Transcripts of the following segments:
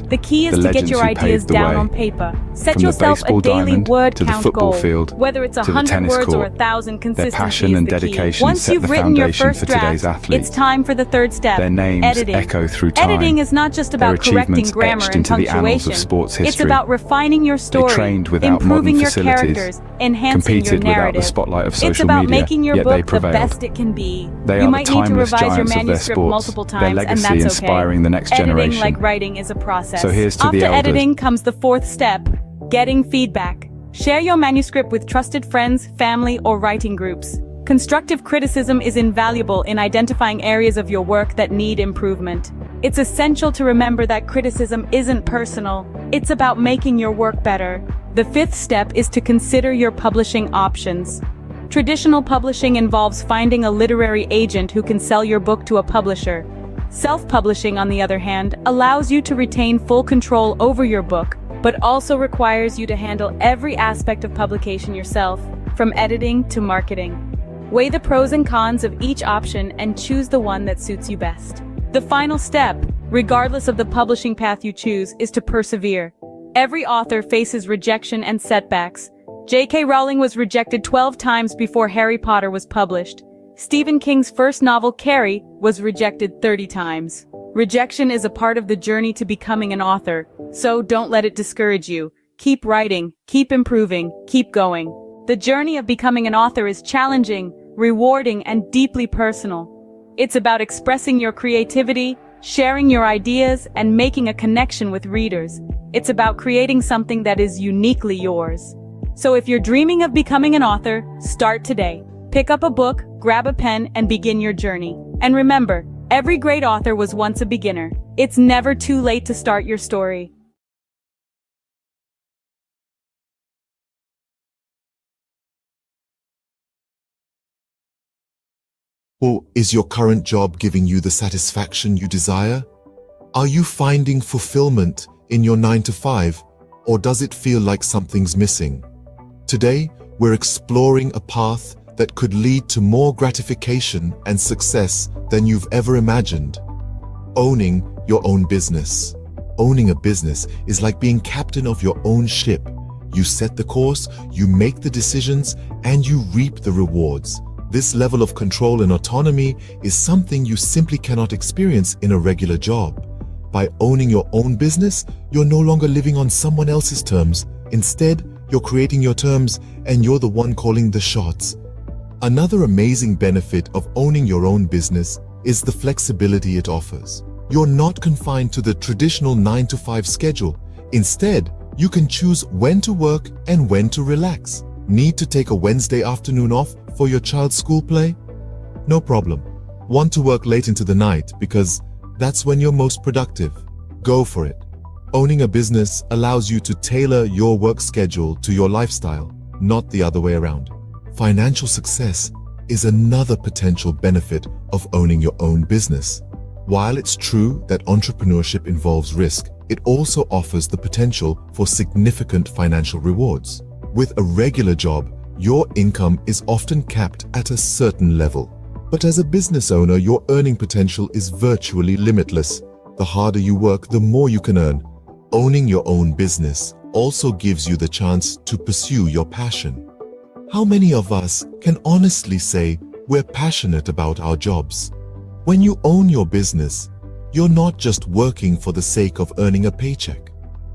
The key is the to get legends your who ideas paved the down way. on paper. Set From the yourself a baseball daily diamond word to the count football goal. field Whether it's to the 100 tennis words or court. 1,000, consistency passion is and the key. dedication Once set you've the written your foundation first for today's draft, athletes. it's time for the third step, Their names editing. echo through time. Editing is not just Their about correcting achievements grammar etched and into the annals punctuation. of sports It's history. about refining your story, trained without improving modern your facilities, characters, enhancing your competed without narrative. the spotlight of It's social about media, making your yet they book the prevailed. best it can be. They You are might the need to timeless revise your giants of their manuscript sports, multiple their times, and legacy that's okay. inspiring the next Editing, generation. like writing, is a process. So here's to After the elders. editing comes the fourth step, getting feedback. Share your manuscript with trusted friends, family, or writing groups. Constructive criticism is invaluable in identifying areas of your work that need improvement. It's essential to remember that criticism isn't personal. It's about making your work better. The fifth step is to consider your publishing options. Traditional publishing involves finding a literary agent who can sell your book to a publisher. Self-publishing, on the other hand, allows you to retain full control over your book, but also requires you to handle every aspect of publication yourself, from editing to marketing. Weigh the pros and cons of each option and choose the one that suits you best. The final step, regardless of the publishing path you choose, is to persevere. Every author faces rejection and setbacks. J.K. Rowling was rejected 12 times before Harry Potter was published. Stephen King's first novel, Carrie, was rejected 30 times. Rejection is a part of the journey to becoming an author, so don't let it discourage you. Keep writing, keep improving, keep going. The journey of becoming an author is challenging, rewarding, and deeply personal. It's about expressing your creativity, sharing your ideas, and making a connection with readers. It's about creating something that is uniquely yours. So if you're dreaming of becoming an author, start today. Pick up a book, grab a pen, and begin your journey. And remember, every great author was once a beginner. It's never too late to start your story. Or is your current job giving you the satisfaction you desire? Are you finding fulfillment in your 9-to-5, or does it feel like something's missing? Today, we're exploring a path that could lead to more gratification and success than you've ever imagined. Owning your own business. Owning a business is like being captain of your own ship. You set the course, you make the decisions, and you reap the rewards. This level of control and autonomy is something you simply cannot experience in a regular job. By owning your own business, you're no longer living on someone else's terms. Instead, you're creating your terms, and you're the one calling the shots. Another amazing benefit of owning your own business is the flexibility it offers. You're not confined to the traditional 9-to-5 schedule. Instead, you can choose when to work and when to relax. Need to take a Wednesday afternoon off for your child's school play? No problem. Want to work late into the night because that's when you're most productive? Go for it. Owning a business allows you to tailor your work schedule to your lifestyle, not the other way around. Financial success is another potential benefit of owning your own business. While it's true that entrepreneurship involves risk, it also offers the potential for significant financial rewards. With a regular job, your income is often capped at a certain level. But as a business owner, your earning potential is virtually limitless. The harder you work, the more you can earn. Owning your own business also gives you the chance to pursue your passion. How many of us can honestly say we're passionate about our jobs? When you own your business, you're not just working for the sake of earning a paycheck.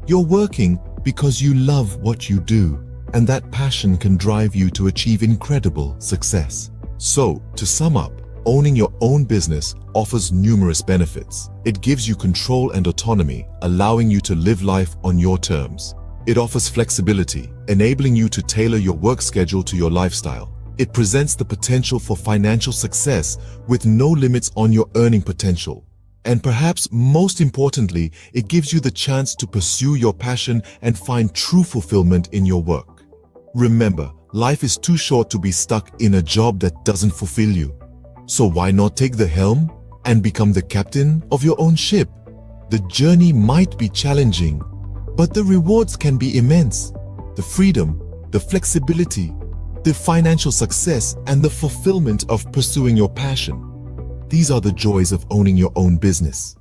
You're working because you love what you do, and that passion can drive you to achieve incredible success. So, to sum up, owning your own business offers numerous benefits. It gives you control and autonomy, allowing you to live life on your terms. It offers flexibility, enabling you to tailor your work schedule to your lifestyle. It presents the potential for financial success with no limits on your earning potential. And perhaps most importantly, it gives you the chance to pursue your passion and find true fulfillment in your work. Remember, life is too short to be stuck in a job that doesn't fulfill you. So why not take the helm and become the captain of your own ship? The journey might be challenging, but the rewards can be immense. The freedom, the flexibility, the financial success, and the fulfillment of pursuing your passion. These are the joys of owning your own business.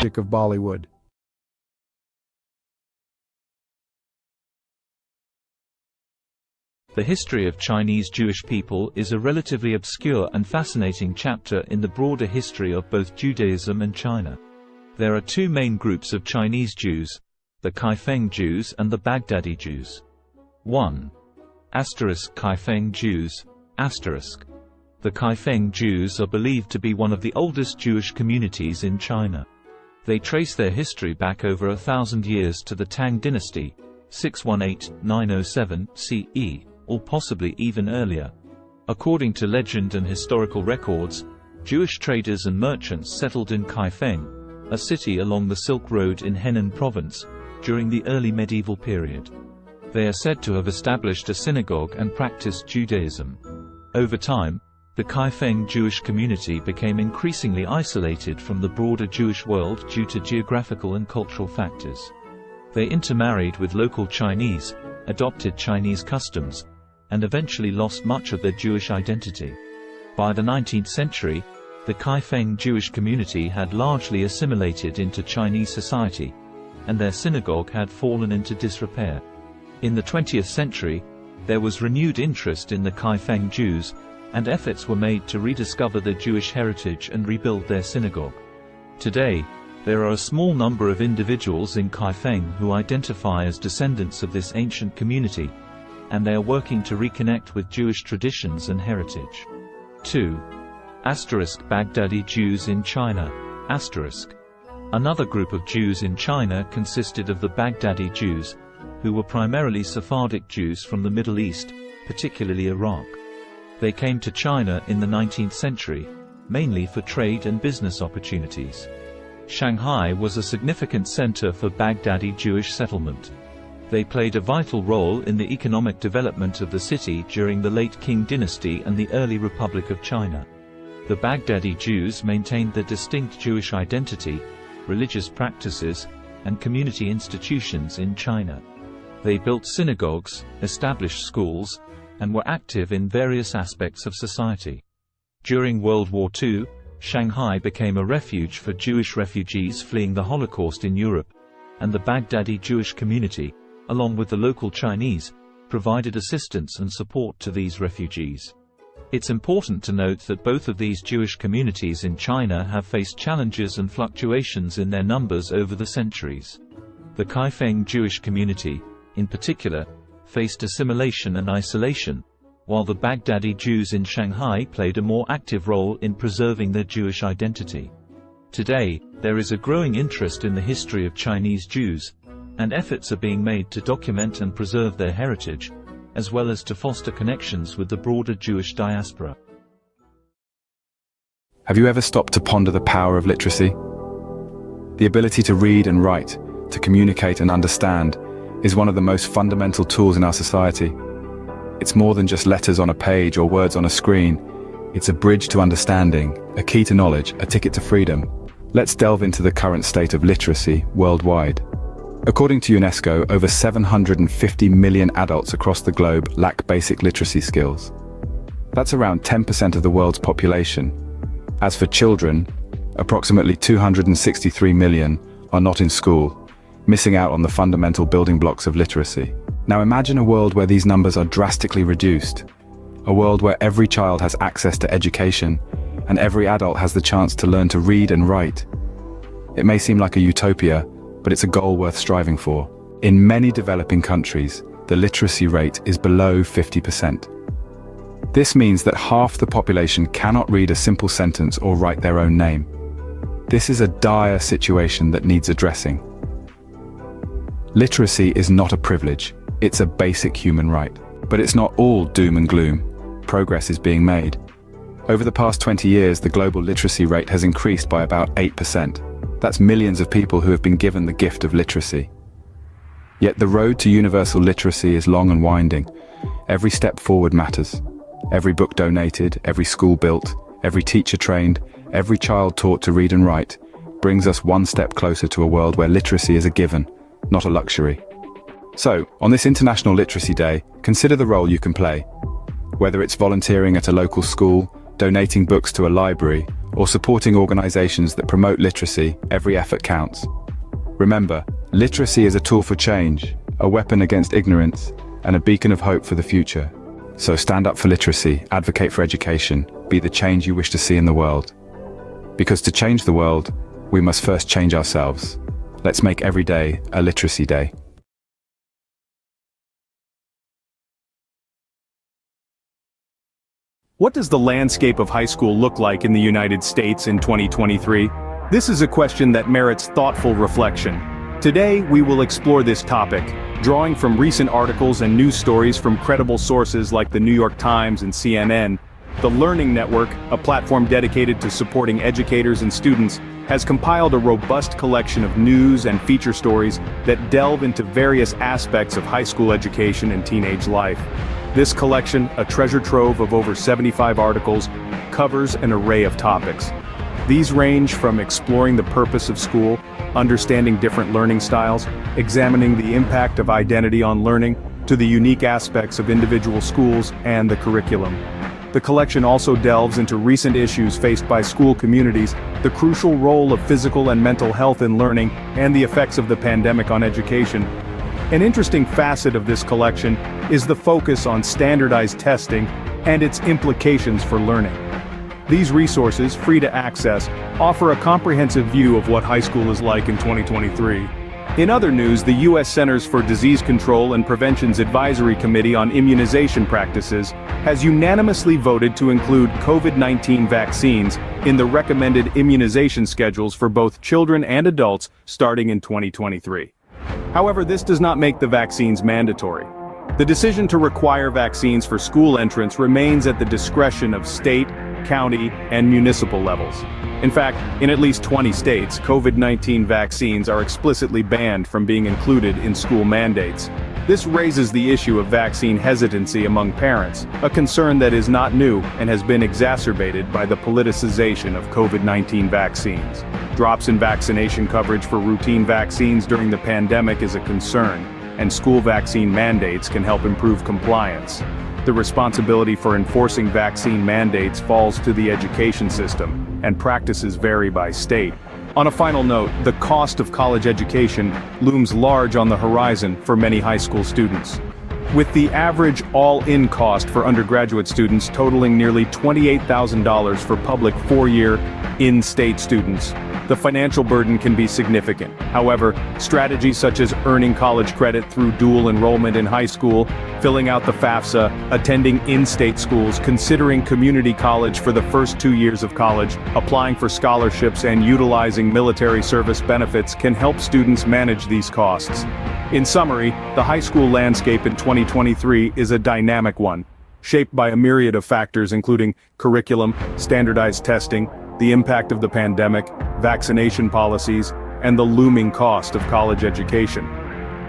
magic of Bollywood. The history of Chinese Jewish people is a relatively obscure and fascinating chapter in the broader history of both Judaism and China. There are two main groups of Chinese Jews, the Kaifeng Jews and the Baghdadi Jews. 1. Kaifeng Jews. The Kaifeng Jews are believed to be one of the oldest Jewish communities in China. They trace their history back over 1,000 years to the Tang dynasty, 618–907 CE, or possibly even earlier. According to legend and historical records, Jewish traders and merchants settled in Kaifeng, a city along the Silk Road in Henan province, during the early medieval period. They are said to have established a synagogue and practiced Judaism. Over time, the Kaifeng Jewish community became increasingly isolated from the broader Jewish world due to geographical and cultural factors. They intermarried with local Chinese, adopted Chinese customs, and eventually lost much of their Jewish identity. By the 19th century, the Kaifeng Jewish community had largely assimilated into Chinese society, and their synagogue had fallen into disrepair. In the 20th century, there was renewed interest in the Kaifeng Jews, and efforts were made to rediscover their Jewish heritage and rebuild their synagogue. Today, there are a small number of individuals in Kaifeng who identify as descendants of this ancient community, and they are working to reconnect with Jewish traditions and heritage. 2. Baghdadi Jews in China. Another group of Jews in China consisted of the Baghdadi Jews, who were primarily Sephardic Jews from the Middle East, particularly Iraq. They came to China in the 19th century, mainly for trade and business opportunities. Shanghai was a significant center for Baghdadi Jewish settlement. They played a vital role in the economic development of the city during the late Qing dynasty and the early Republic of China. The Baghdadi Jews maintained their distinct Jewish identity, religious practices, and community institutions in China. They built synagogues, established schools, and were active in various aspects of society. During World War II, Shanghai became a refuge for Jewish refugees fleeing the Holocaust in Europe, and the Baghdadi Jewish community, along with the local Chinese, provided assistance and support to these refugees. It's important to note that both of these Jewish communities in China have faced challenges and fluctuations in their numbers over the centuries. The Kaifeng Jewish community, in particular, faced assimilation and isolation, while the Baghdadi Jews in Shanghai played a more active role in preserving their Jewish identity. Today, there is a growing interest in the history of Chinese Jews, and efforts are being made to document and preserve their heritage, as well as to foster connections with the broader Jewish diaspora. Have you ever stopped to ponder the power of literacy? The ability to read and write, to communicate and understand, is one of the most fundamental tools in our society. It's more than just letters on a page or words on a screen. It's a bridge to understanding, a key to knowledge, a ticket to freedom. Let's delve into the current state of literacy worldwide. According to UNESCO, over 750 million adults across the globe lack basic literacy skills. That's around 10% of the world's population. As for children, approximately 263 million are not in school, missing out on the fundamental building blocks of literacy. Now imagine a world where these numbers are drastically reduced. A world where every child has access to education, and every adult has the chance to learn to read and write. It may seem like a utopia, but it's a goal worth striving for. In many developing countries, the literacy rate is below 50%. This means that half the population cannot read a simple sentence or write their own name. This is a dire situation that needs addressing. Literacy is not a privilege, it's a basic human right. But it's not all doom and gloom. Progress is being made. Over the past 20 years, the global literacy rate has increased by about 8%. That's millions of people who have been given the gift of literacy. Yet the road to universal literacy is long and winding. Every step forward matters. Every book donated, every school built, every teacher trained, every child taught to read and write, brings us one step closer to a world where literacy is a given, not a luxury. So, on this International Literacy Day, consider the role you can play. Whether it's volunteering at a local school, donating books to a library, or supporting organizations that promote literacy, every effort counts. Remember, literacy is a tool for change, a weapon against ignorance, and a beacon of hope for the future. So stand up for literacy, advocate for education, be the change you wish to see in the world. Because to change the world, we must first change ourselves. Let's make every day a literacy day. What does the landscape of high school look like in the United States in 2023? This is a question that merits thoughtful reflection. Today, we will explore this topic, drawing from recent articles and news stories from credible sources like the New York Times and CNN. The Learning Network, a platform dedicated to supporting educators and students, has compiled a robust collection of news and feature stories that delve into various aspects of high school education and teenage life. This collection, a treasure trove of over 75 articles, covers an array of topics. These range from exploring the purpose of school, understanding different learning styles, examining the impact of identity on learning, to the unique aspects of individual schools and the curriculum. The collection also delves into recent issues faced by school communities, the crucial role of physical and mental health in learning, and the effects of the pandemic on education. An interesting facet of this collection is the focus on standardized testing and its implications for learning. These resources, free to access, offer a comprehensive view of what high school is like in 2023. In other news, the U.S. Centers for Disease Control and Prevention's Advisory Committee on Immunization Practices has unanimously voted to include COVID-19 vaccines in the recommended immunization schedules for both children and adults starting in 2023. However, this does not make the vaccines mandatory. The decision to require vaccines for school entrance remains at the discretion of state, county, and municipal levels. In fact, in at least 20 states, COVID-19 vaccines are explicitly banned from being included in school mandates. This raises the issue of vaccine hesitancy among parents, a concern that is not new and has been exacerbated by the politicization of COVID-19 vaccines. Drops in vaccination coverage for routine vaccines during the pandemic is a concern, and school vaccine mandates can help improve compliance. The responsibility for enforcing vaccine mandates falls to the education system, and practices vary by state. On a final note, the cost of college education looms large on the horizon for many high school students. With the average all-in cost for undergraduate students totaling nearly $28,000 for public four-year, in-state students, the financial burden can be significant. However, strategies such as earning college credit through dual enrollment in high school, filling out the FAFSA, attending in-state schools, considering community college for the first 2 years of college, applying for scholarships, and utilizing military service benefits can help students manage these costs. In summary, the high school landscape in 2023 is a dynamic one, shaped by a myriad of factors including curriculum, standardized testing, the impact of the pandemic, vaccination policies, and the looming cost of college education.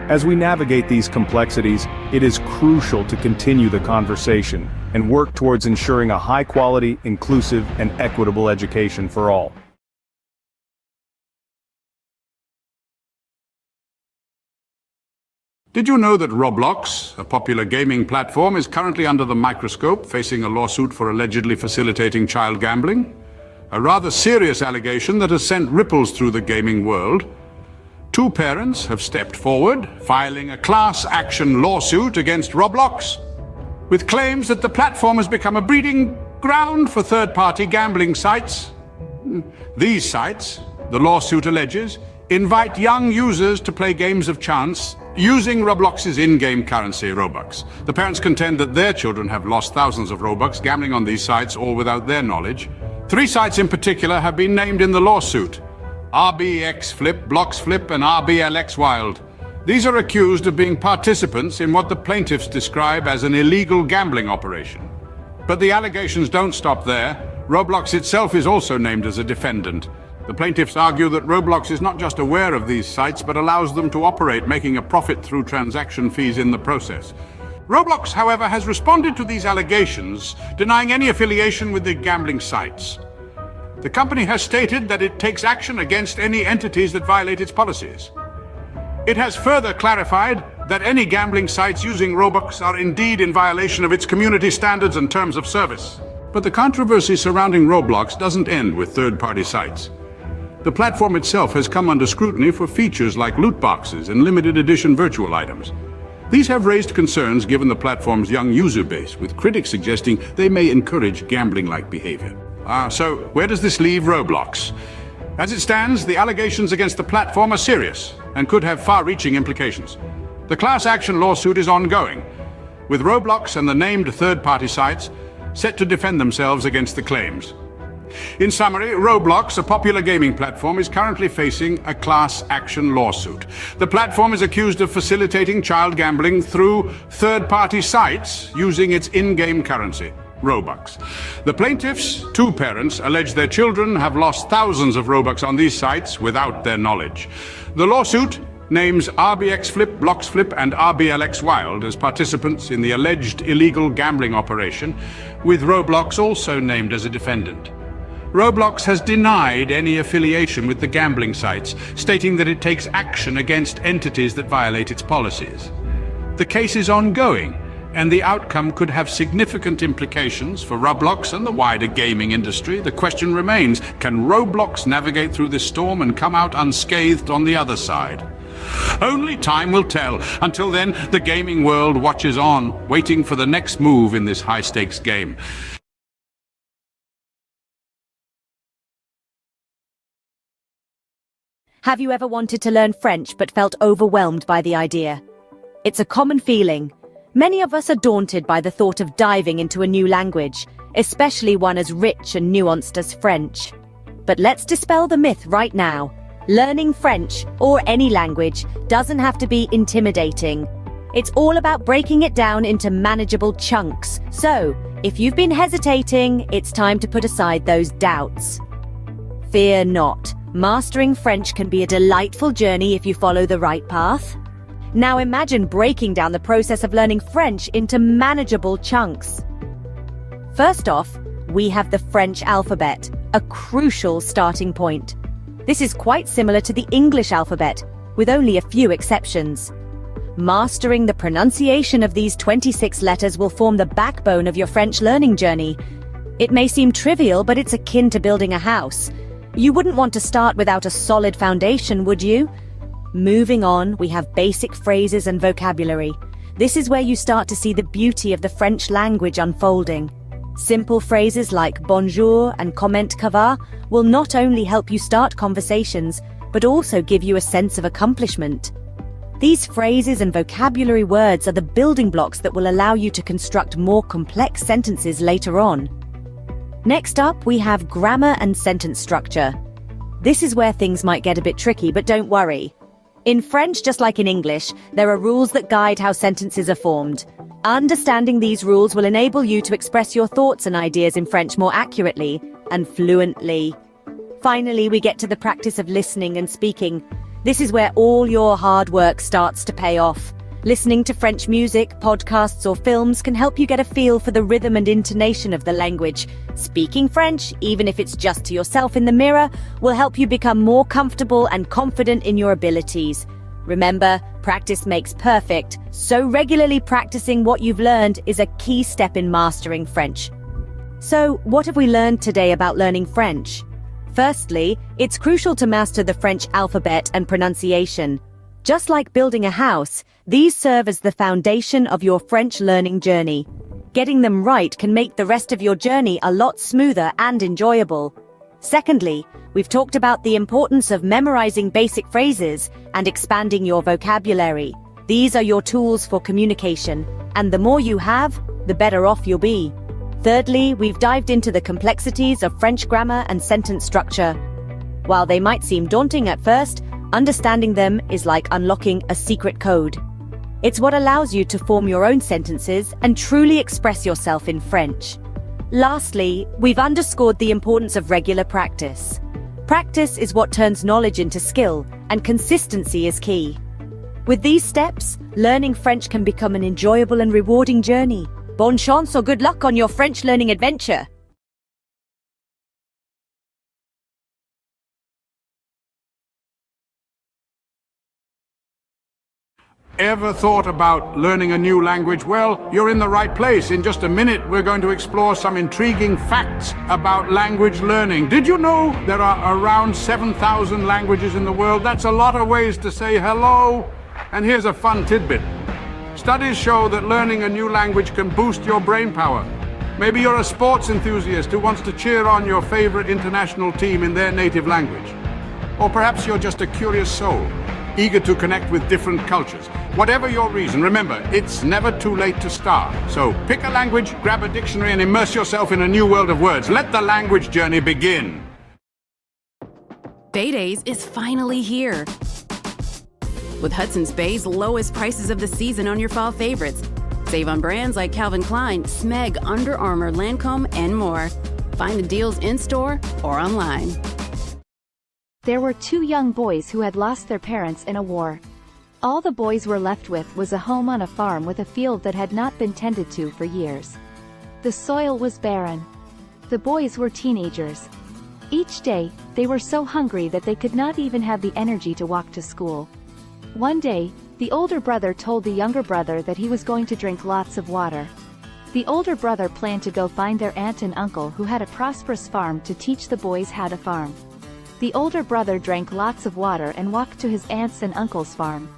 As we navigate these complexities, it is crucial to continue the conversation and work towards ensuring a high-quality, inclusive, and equitable education for all. Did you know that Roblox, a popular gaming platform, is currently under the microscope, facing a lawsuit for allegedly facilitating child gambling? A rather serious allegation that has sent ripples through the gaming world. Two parents have stepped forward, filing a class action lawsuit against Roblox, with claims that the platform has become a breeding ground for third-party gambling sites. These sites, the lawsuit alleges, invite young users to play games of chance using Roblox's in-game currency, Robux. The parents contend that their children have lost thousands of Robux gambling on these sites, all without their knowledge. 3 sites in particular have been named in the lawsuit: RBX Flip, Blocks Flip, and RBLX Wild. These are accused of being participants in what the plaintiffs describe as an illegal gambling operation. But the allegations don't stop there. Roblox itself is also named as a defendant. The plaintiffs argue that Roblox is not just aware of these sites, but allows them to operate, making a profit through transaction fees in the process. Roblox, however, has responded to these allegations, denying any affiliation with the gambling sites. The company has stated that it takes action against any entities that violate its policies. It has further clarified that any gambling sites using Robux are indeed in violation of its community standards and terms of service. But the controversy surrounding Roblox doesn't end with third-party sites. The platform itself has come under scrutiny for features like loot boxes and limited edition virtual items. These have raised concerns given the platform's young user base, with critics suggesting they may encourage gambling-like behavior. So where does this leave Roblox? As it stands, the allegations against the platform are serious and could have far-reaching implications. The class action lawsuit is ongoing, with Roblox and the named third-party sites set to defend themselves against the claims. In summary, Roblox, a popular gaming platform, is currently facing a class action lawsuit. The platform is accused of facilitating child gambling through third-party sites using its in-game currency, Robux. The plaintiffs, two parents, allege their children have lost thousands of Robux on these sites without their knowledge. The lawsuit names RBX Flip, Blocks Flip, and RBLX Wild as participants in the alleged illegal gambling operation, with Roblox also named as a defendant. Roblox has denied any affiliation with the gambling sites, stating that it takes action against entities that violate its policies. The case is ongoing, and the outcome could have significant implications for Roblox and the wider gaming industry. The question remains, can Roblox navigate through this storm and come out unscathed on the other side? Only time will tell. Until then, the gaming world watches on, waiting for the next move in this high-stakes game. Have you ever wanted to learn French but felt overwhelmed by the idea? It's a common feeling. Many of us are daunted by the thought of diving into a new language, especially one as rich and nuanced as French. But let's dispel the myth right now. Learning French, or any language, doesn't have to be intimidating. It's all about breaking it down into manageable chunks. So, if you've been hesitating, it's time to put aside those doubts. Fear not. Mastering French can be a delightful journey if you follow the right path. Now imagine breaking down the process of learning French into manageable chunks. First off, we have the French alphabet, a crucial starting point. This is quite similar to the English alphabet, with only a few exceptions. Mastering the pronunciation of these 26 letters will form the backbone of your French learning journey. It may seem trivial, but it's akin to building a house. You wouldn't want to start without a solid foundation, would you? Moving on, we have basic phrases and vocabulary. This is where you start to see the beauty of the French language unfolding. Simple phrases like bonjour and comment ça va will not only help you start conversations, but also give you a sense of accomplishment. These phrases and vocabulary words are the building blocks that will allow you to construct more complex sentences later on. Next up, we have grammar and sentence structure. This is where things might get a bit tricky, but don't worry. In French, just like in English, there are rules that guide how sentences are formed. Understanding these rules will enable you to express your thoughts and ideas in French more accurately and fluently. Finally, we get to the practice of listening and speaking. This is where all your hard work starts to pay off. Listening to French music, podcasts, or films can help you get a feel for the rhythm and intonation of the language. Speaking French, even if it's just to yourself in the mirror, will help you become more comfortable and confident in your abilities. Remember, practice makes perfect, so regularly practicing what you've learned is a key step in mastering French. So, what have we learned today about learning French? Firstly, it's crucial to master the French alphabet and pronunciation. Just like building a house, these serve as the foundation of your French learning journey. Getting them right can make the rest of your journey a lot smoother and enjoyable. Secondly, we've talked about the importance of memorizing basic phrases and expanding your vocabulary. These are your tools for communication, and the more you have, the better off you'll be. Thirdly, we've dived into the complexities of French grammar and sentence structure. While they might seem daunting at first, understanding them is like unlocking a secret code. It's what allows you to form your own sentences and truly express yourself in French. Lastly, we've underscored the importance of regular practice. Practice is what turns knowledge into skill, and consistency is key. With these steps, learning French can become an enjoyable and rewarding journey. Bonne chance or good luck on your French learning adventure! Ever thought about learning a new language? Well, you're in the right place. In just a minute, we're going to explore some intriguing facts about language learning. Did you know there are around 7,000 languages in the world? That's a lot of ways to say hello. And here's a fun tidbit. Studies show that learning a new language can boost your brain power. Maybe you're a sports enthusiast who wants to cheer on your favorite international team in their native language. Or perhaps you're just a curious soul, eager to connect with different cultures. Whatever your reason, remember, it's never too late to start. So pick a language, grab a dictionary, and immerse yourself in a new world of words. Let the language journey begin. Bay Days is finally here. With Hudson's Bay's lowest prices of the season on your fall favorites. Save on brands like Calvin Klein, Smeg, Under Armour, Lancome, and more. Find the deals in-store or online. There were two young boys who had lost their parents in a war. All the boys were left with was a home on a farm with a field that had not been tended to for years. The soil was barren. The boys were teenagers. Each day, they were so hungry that they could not even have the energy to walk to school. One day, the older brother told the younger brother that he was going to drink lots of water. The older brother planned to go find their aunt and uncle who had a prosperous farm to teach the boys how to farm. The older brother drank lots of water and walked to his aunt's and uncle's farm.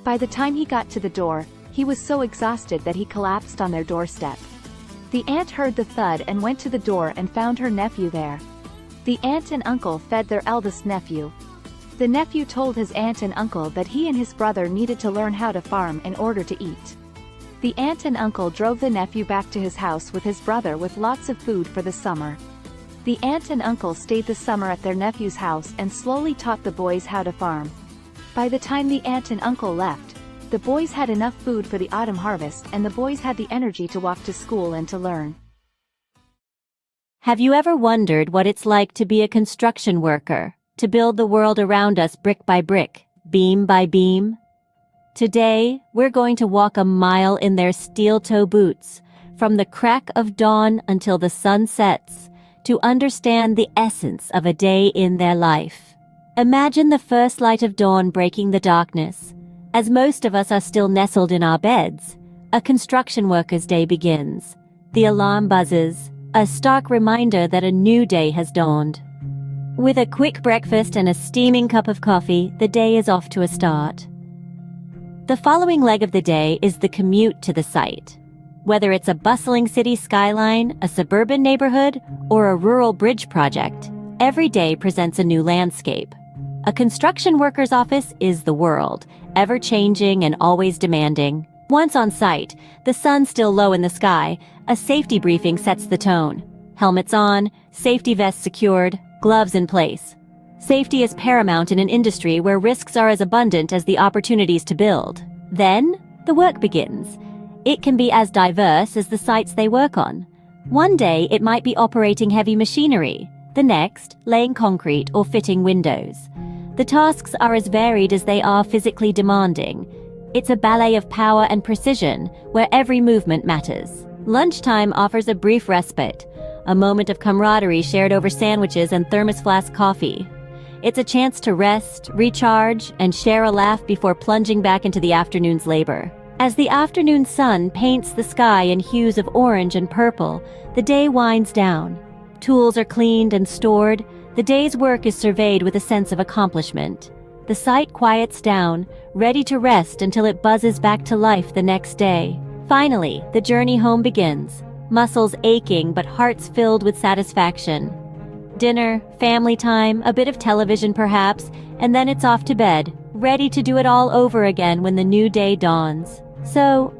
By the time he got to the door, he was so exhausted that he collapsed on their doorstep. The aunt heard the thud and went to the door and found her nephew there. The aunt and uncle fed their eldest nephew. The nephew told his aunt and uncle that he and his brother needed to learn how to farm in order to eat. The aunt and uncle drove the nephew back to his house with his brother with lots of food for the summer. The aunt and uncle stayed the summer at their nephew's house and slowly taught the boys how to farm. By the time the aunt and uncle left, the boys had enough food for the autumn harvest and the boys had the energy to walk to school and to learn. Have you ever wondered what it's like to be a construction worker, to build the world around us brick by brick, beam by beam? Today, we're going to walk a mile in their steel-toe boots, from the crack of dawn until the sun sets, to understand the essence of a day in their life. Imagine the first light of dawn breaking the darkness. As most of us are still nestled in our beds, a construction worker's day begins. The alarm buzzes, a stark reminder that a new day has dawned. With a quick breakfast and a steaming cup of coffee, the day is off to a start. The following leg of the day is the commute to the site. Whether it's a bustling city skyline, a suburban neighborhood, or a rural bridge project, every day presents a new landscape. A construction worker's office is the world, ever-changing and always demanding. Once on site, the sun still low in the sky, a safety briefing sets the tone. Helmets on, safety vests secured, gloves in place. Safety is paramount in an industry where risks are as abundant as the opportunities to build. Then, the work begins. It can be as diverse as the sites they work on. One day, it might be operating heavy machinery. The next, laying concrete or fitting windows. The tasks are as varied as they are physically demanding. It's a ballet of power and precision, where every movement matters. Lunchtime offers a brief respite, a moment of camaraderie shared over sandwiches and thermos flask coffee. It's a chance to rest, recharge, and share a laugh before plunging back into the afternoon's labor. As the afternoon sun paints the sky in hues of orange and purple, the day winds down. Tools are cleaned and stored. The day's work is surveyed with a sense of accomplishment. The site quiets down, ready to rest until it buzzes back to life the next day. Finally, the journey home begins. Muscles aching but hearts filled with satisfaction. Dinner, family time, a bit of television perhaps, and then it's off to bed, ready to do it all over again when the new day dawns. So,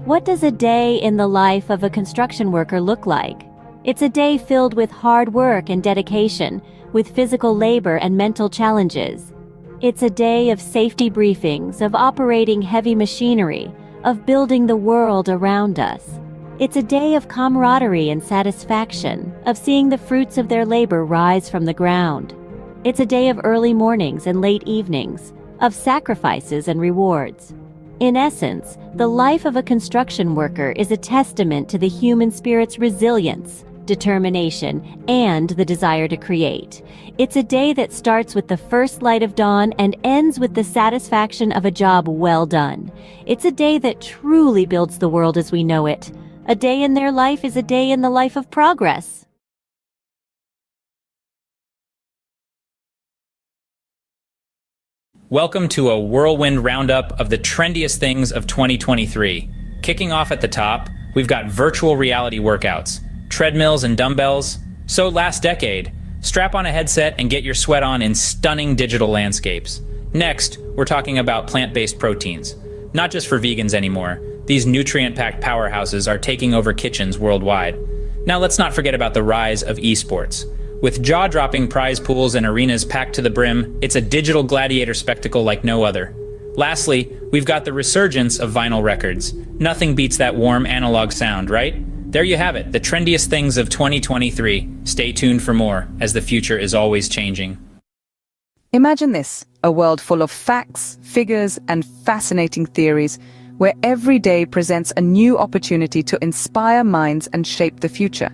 what does a day in the life of a construction worker look like? It's a day filled with hard work and dedication, with physical labor and mental challenges. It's a day of safety briefings, of operating heavy machinery, of building the world around us. It's a day of camaraderie and satisfaction, of seeing the fruits of their labor rise from the ground. It's a day of early mornings and late evenings, of sacrifices and rewards. In essence, the life of a construction worker is a testament to the human spirit's resilience, determination, and the desire to create. It's a day that starts with the first light of dawn and ends with the satisfaction of a job well done. It's a day that truly builds the world as we know it. A day in their life is a day in the life of progress. Welcome to a whirlwind roundup of the trendiest things of 2023. Kicking off at the top, we've got virtual reality workouts, treadmills and dumbbells. So last decade, strap on a headset and get your sweat on in stunning digital landscapes. Next, we're talking about plant-based proteins. Not just for vegans anymore. These nutrient-packed powerhouses are taking over kitchens worldwide. Now let's not forget about the rise of esports. With jaw-dropping prize pools and arenas packed to the brim, it's a digital gladiator spectacle like no other. Lastly, we've got the resurgence of vinyl records. Nothing beats that warm analog sound, right? There you have it, the trendiest things of 2023. Stay tuned for more, as the future is always changing. Imagine this, a world full of facts, figures, and fascinating theories, where every day presents a new opportunity to inspire minds and shape the future.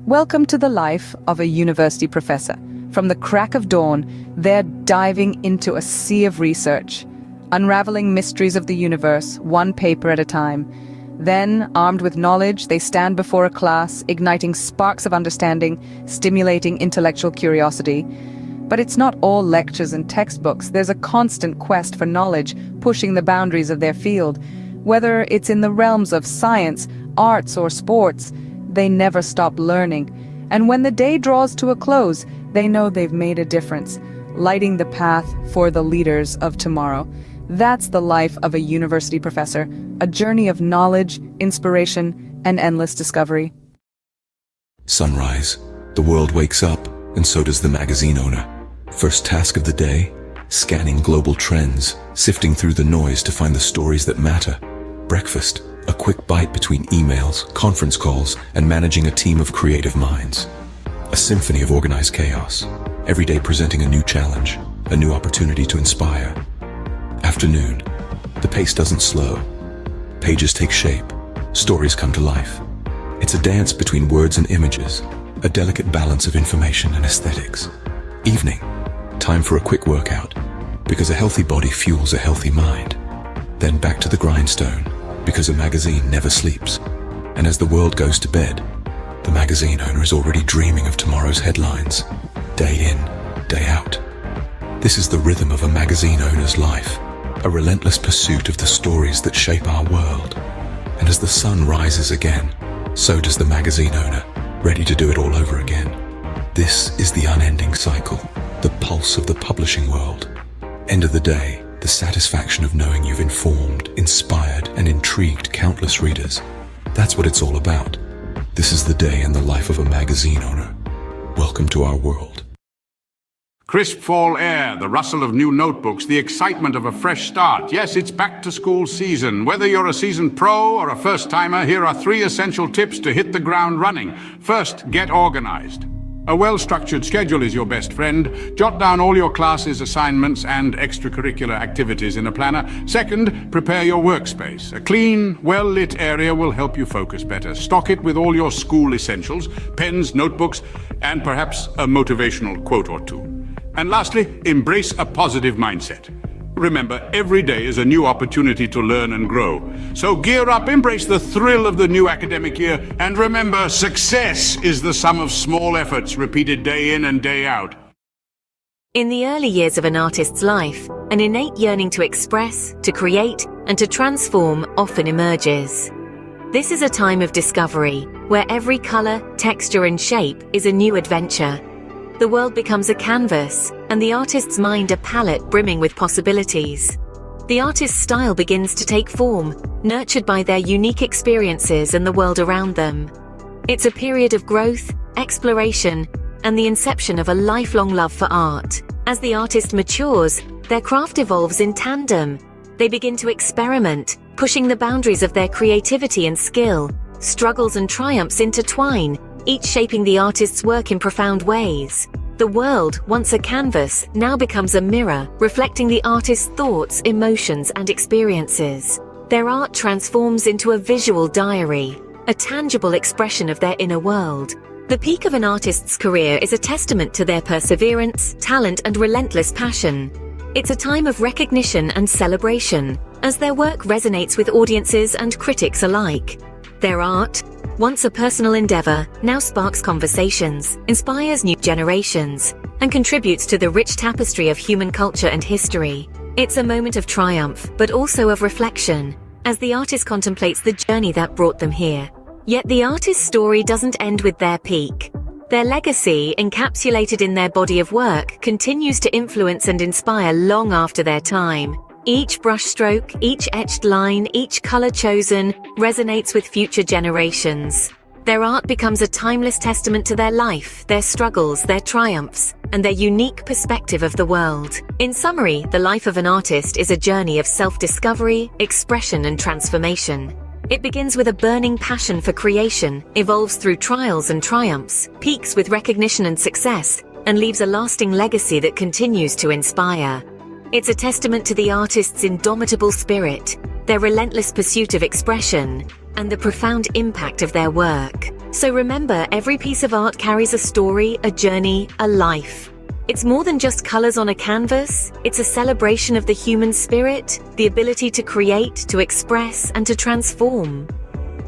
Welcome to the life of a university professor. From the crack of dawn, they're diving into a sea of research, unraveling mysteries of the universe, one paper at a time. Then, armed with knowledge, they stand before a class, igniting sparks of understanding, stimulating intellectual curiosity. But it's not all lectures and textbooks. There's a constant quest for knowledge, pushing the boundaries of their field. Whether it's in the realms of science, arts, or sports, they never stop learning. And when the day draws to a close, they know they've made a difference, lighting the path for the leaders of tomorrow. That's the life of a university professor, a journey of knowledge, inspiration, and endless discovery. Sunrise. The world wakes up, and so does the magazine owner. First task of the day, scanning global trends, sifting through the noise to find the stories that matter. Breakfast. A quick bite between emails, conference calls, and managing a team of creative minds. A symphony of organized chaos, every day presenting a new challenge, a new opportunity to inspire. Afternoon. The pace doesn't slow. Pages take shape. Stories come to life. It's a dance between words and images, a delicate balance of information and aesthetics. Evening. Time for a quick workout, because a healthy body fuels a healthy mind. Then back to the grindstone, because a magazine never sleeps. And as the world goes to bed, the magazine owner is already dreaming of tomorrow's headlines, day in, day out. This is the rhythm of a magazine owner's life, a relentless pursuit of the stories that shape our world. And as the sun rises again, so does the magazine owner, ready to do it all over again. This is the unending cycle, the pulse of the publishing world. End of the day, the satisfaction of knowing you've informed, inspired, and intrigued countless readers. That's what it's all about. This is the day in the life of a magazine owner. Welcome to our world. Crisp fall air, the rustle of new notebooks, the excitement of a fresh start. Yes, it's back to school season. Whether you're a seasoned pro or a first-timer, here are 3 essential tips to hit the ground running. First, get organized. A well-structured schedule is your best friend. Jot down all your classes, assignments, and extracurricular activities in a planner. Second, prepare your workspace. A clean, well-lit area will help you focus better. Stock it with all your school essentials, pens, notebooks, and perhaps a motivational quote or two. And lastly, embrace a positive mindset. Remember, every day is a new opportunity to learn and grow. So gear up, embrace the thrill of the new academic year, and remember, success is the sum of small efforts repeated day in and day out. In the early years of an artist's life, an innate yearning to express, to create, and to transform often emerges. This is a time of discovery, where every color, texture, and shape is a new adventure. The world becomes a canvas, and the artist's mind a palette brimming with possibilities. The artist's style begins to take form, nurtured by their unique experiences and the world around them. It's a period of growth, exploration, and the inception of a lifelong love for art. As the artist matures, their craft evolves in tandem. They begin to experiment, pushing the boundaries of their creativity and skill. Struggles and triumphs intertwine, each shaping the artist's work in profound ways. The world, once a canvas, now becomes a mirror, reflecting the artist's thoughts, emotions, and experiences. Their art transforms into a visual diary, a tangible expression of their inner world. The peak of an artist's career is a testament to their perseverance, talent, and relentless passion. It's a time of recognition and celebration, as their work resonates with audiences and critics alike. Their art, once a personal endeavor, now sparks conversations, inspires new generations, and contributes to the rich tapestry of human culture and history. It's a moment of triumph, but also of reflection, as the artist contemplates the journey that brought them here. Yet the artist's story doesn't end with their peak. Their legacy, encapsulated in their body of work, continues to influence and inspire long after their time. Each brushstroke, each etched line, each color chosen resonates with future generations. Their art becomes a timeless testament to their life, their struggles, their triumphs, and their unique perspective of the world. In summary, the life of an artist is a journey of self-discovery, expression, and transformation. It begins with a burning passion for creation, evolves through trials and triumphs, peaks with recognition and success, and leaves a lasting legacy that continues to inspire. It's a testament to the artist's indomitable spirit, their relentless pursuit of expression, and the profound impact of their work. So remember, every piece of art carries a story, a journey, a life. It's more than just colors on a canvas. It's a celebration of the human spirit, the ability to create, to express, and to transform.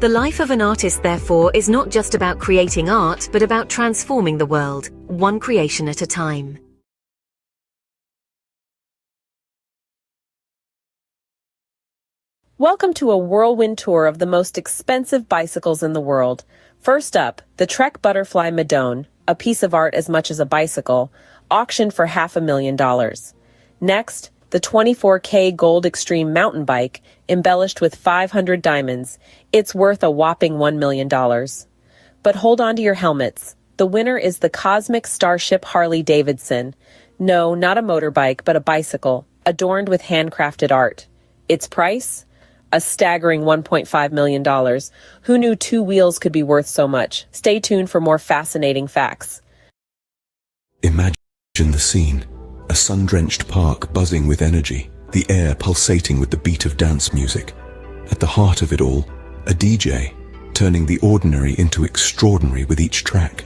The life of an artist, therefore, is not just about creating art, but about transforming the world, one creation at a time. Welcome to a whirlwind tour of the most expensive bicycles in the world. First up, the Trek Butterfly Madone, a piece of art as much as a bicycle, auctioned for $500,000. Next, the 24K Gold Extreme mountain bike, embellished with 500 diamonds. It's worth a whopping $1 million. But hold on to your helmets. The winner is the Cosmic Starship Harley Davidson. No, not a motorbike, but a bicycle, adorned with handcrafted art. Its price? A staggering $1.5 million. Who knew two wheels could be worth so much? Stay tuned for more fascinating facts. Imagine the scene. A sun-drenched park buzzing with energy, the air pulsating with the beat of dance music. At the heart of it all, a DJ, turning the ordinary into extraordinary with each track.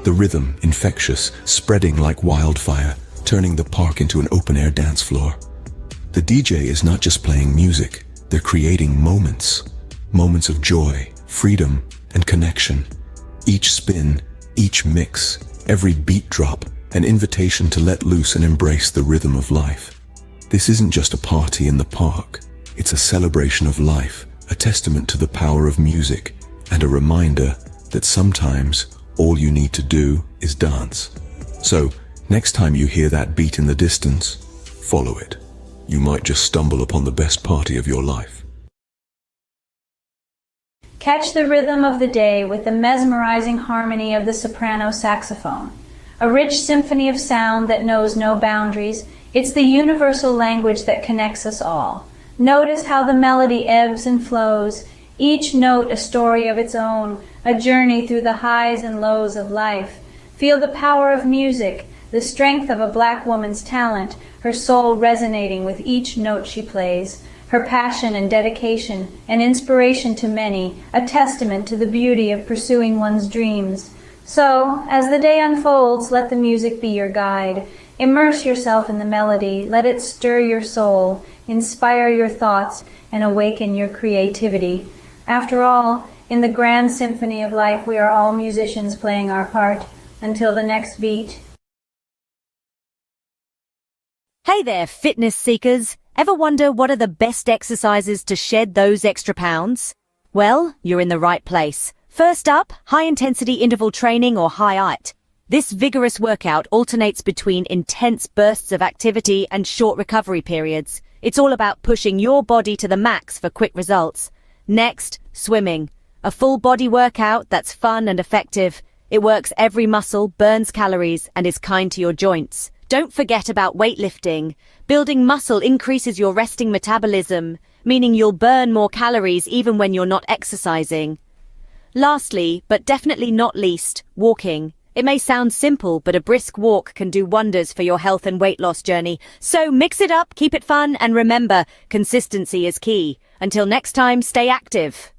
The rhythm, infectious, spreading like wildfire, turning the park into an open-air dance floor. The DJ is not just playing music, they're creating moments. Moments of joy, freedom, and connection. Each spin, each mix, every beat drop, an invitation to let loose and embrace the rhythm of life. This isn't just a party in the park. It's a celebration of life, a testament to the power of music, and a reminder that sometimes all you need to do is dance. So, next time you hear that beat in the distance, follow it. You might just stumble upon the best party of your life. Catch the rhythm of the day with the mesmerizing harmony of the soprano saxophone. A rich symphony of sound that knows no boundaries. It's the universal language that connects us all. Notice how the melody ebbs and flows, each note a story of its own, a journey through the highs and lows of life. Feel the power of music, the strength of a black woman's talent, her soul resonating with each note she plays, her passion and dedication, an inspiration to many, a testament to the beauty of pursuing one's dreams. So, as the day unfolds, let the music be your guide. Immerse yourself in the melody, let it stir your soul, inspire your thoughts, and awaken your creativity. After all, in the grand symphony of life, we are all musicians playing our part. Until the next beat. Hey there, fitness seekers. Ever wonder what are the best exercises to shed those extra pounds? Well, you're in the right place. First up, high-intensity interval training or HIIT. This vigorous workout alternates between intense bursts of activity and short recovery periods. It's all about pushing your body to the max for quick results. Next, swimming. A full body workout that's fun and effective. It works every muscle, burns calories, and is kind to your joints. Don't forget about weightlifting. Building muscle increases your resting metabolism, meaning you'll burn more calories even when you're not exercising. Lastly, but definitely not least, walking. It may sound simple, but a brisk walk can do wonders for your health and weight loss journey. So mix it up, keep it fun, and remember, consistency is key. Until next time, stay active.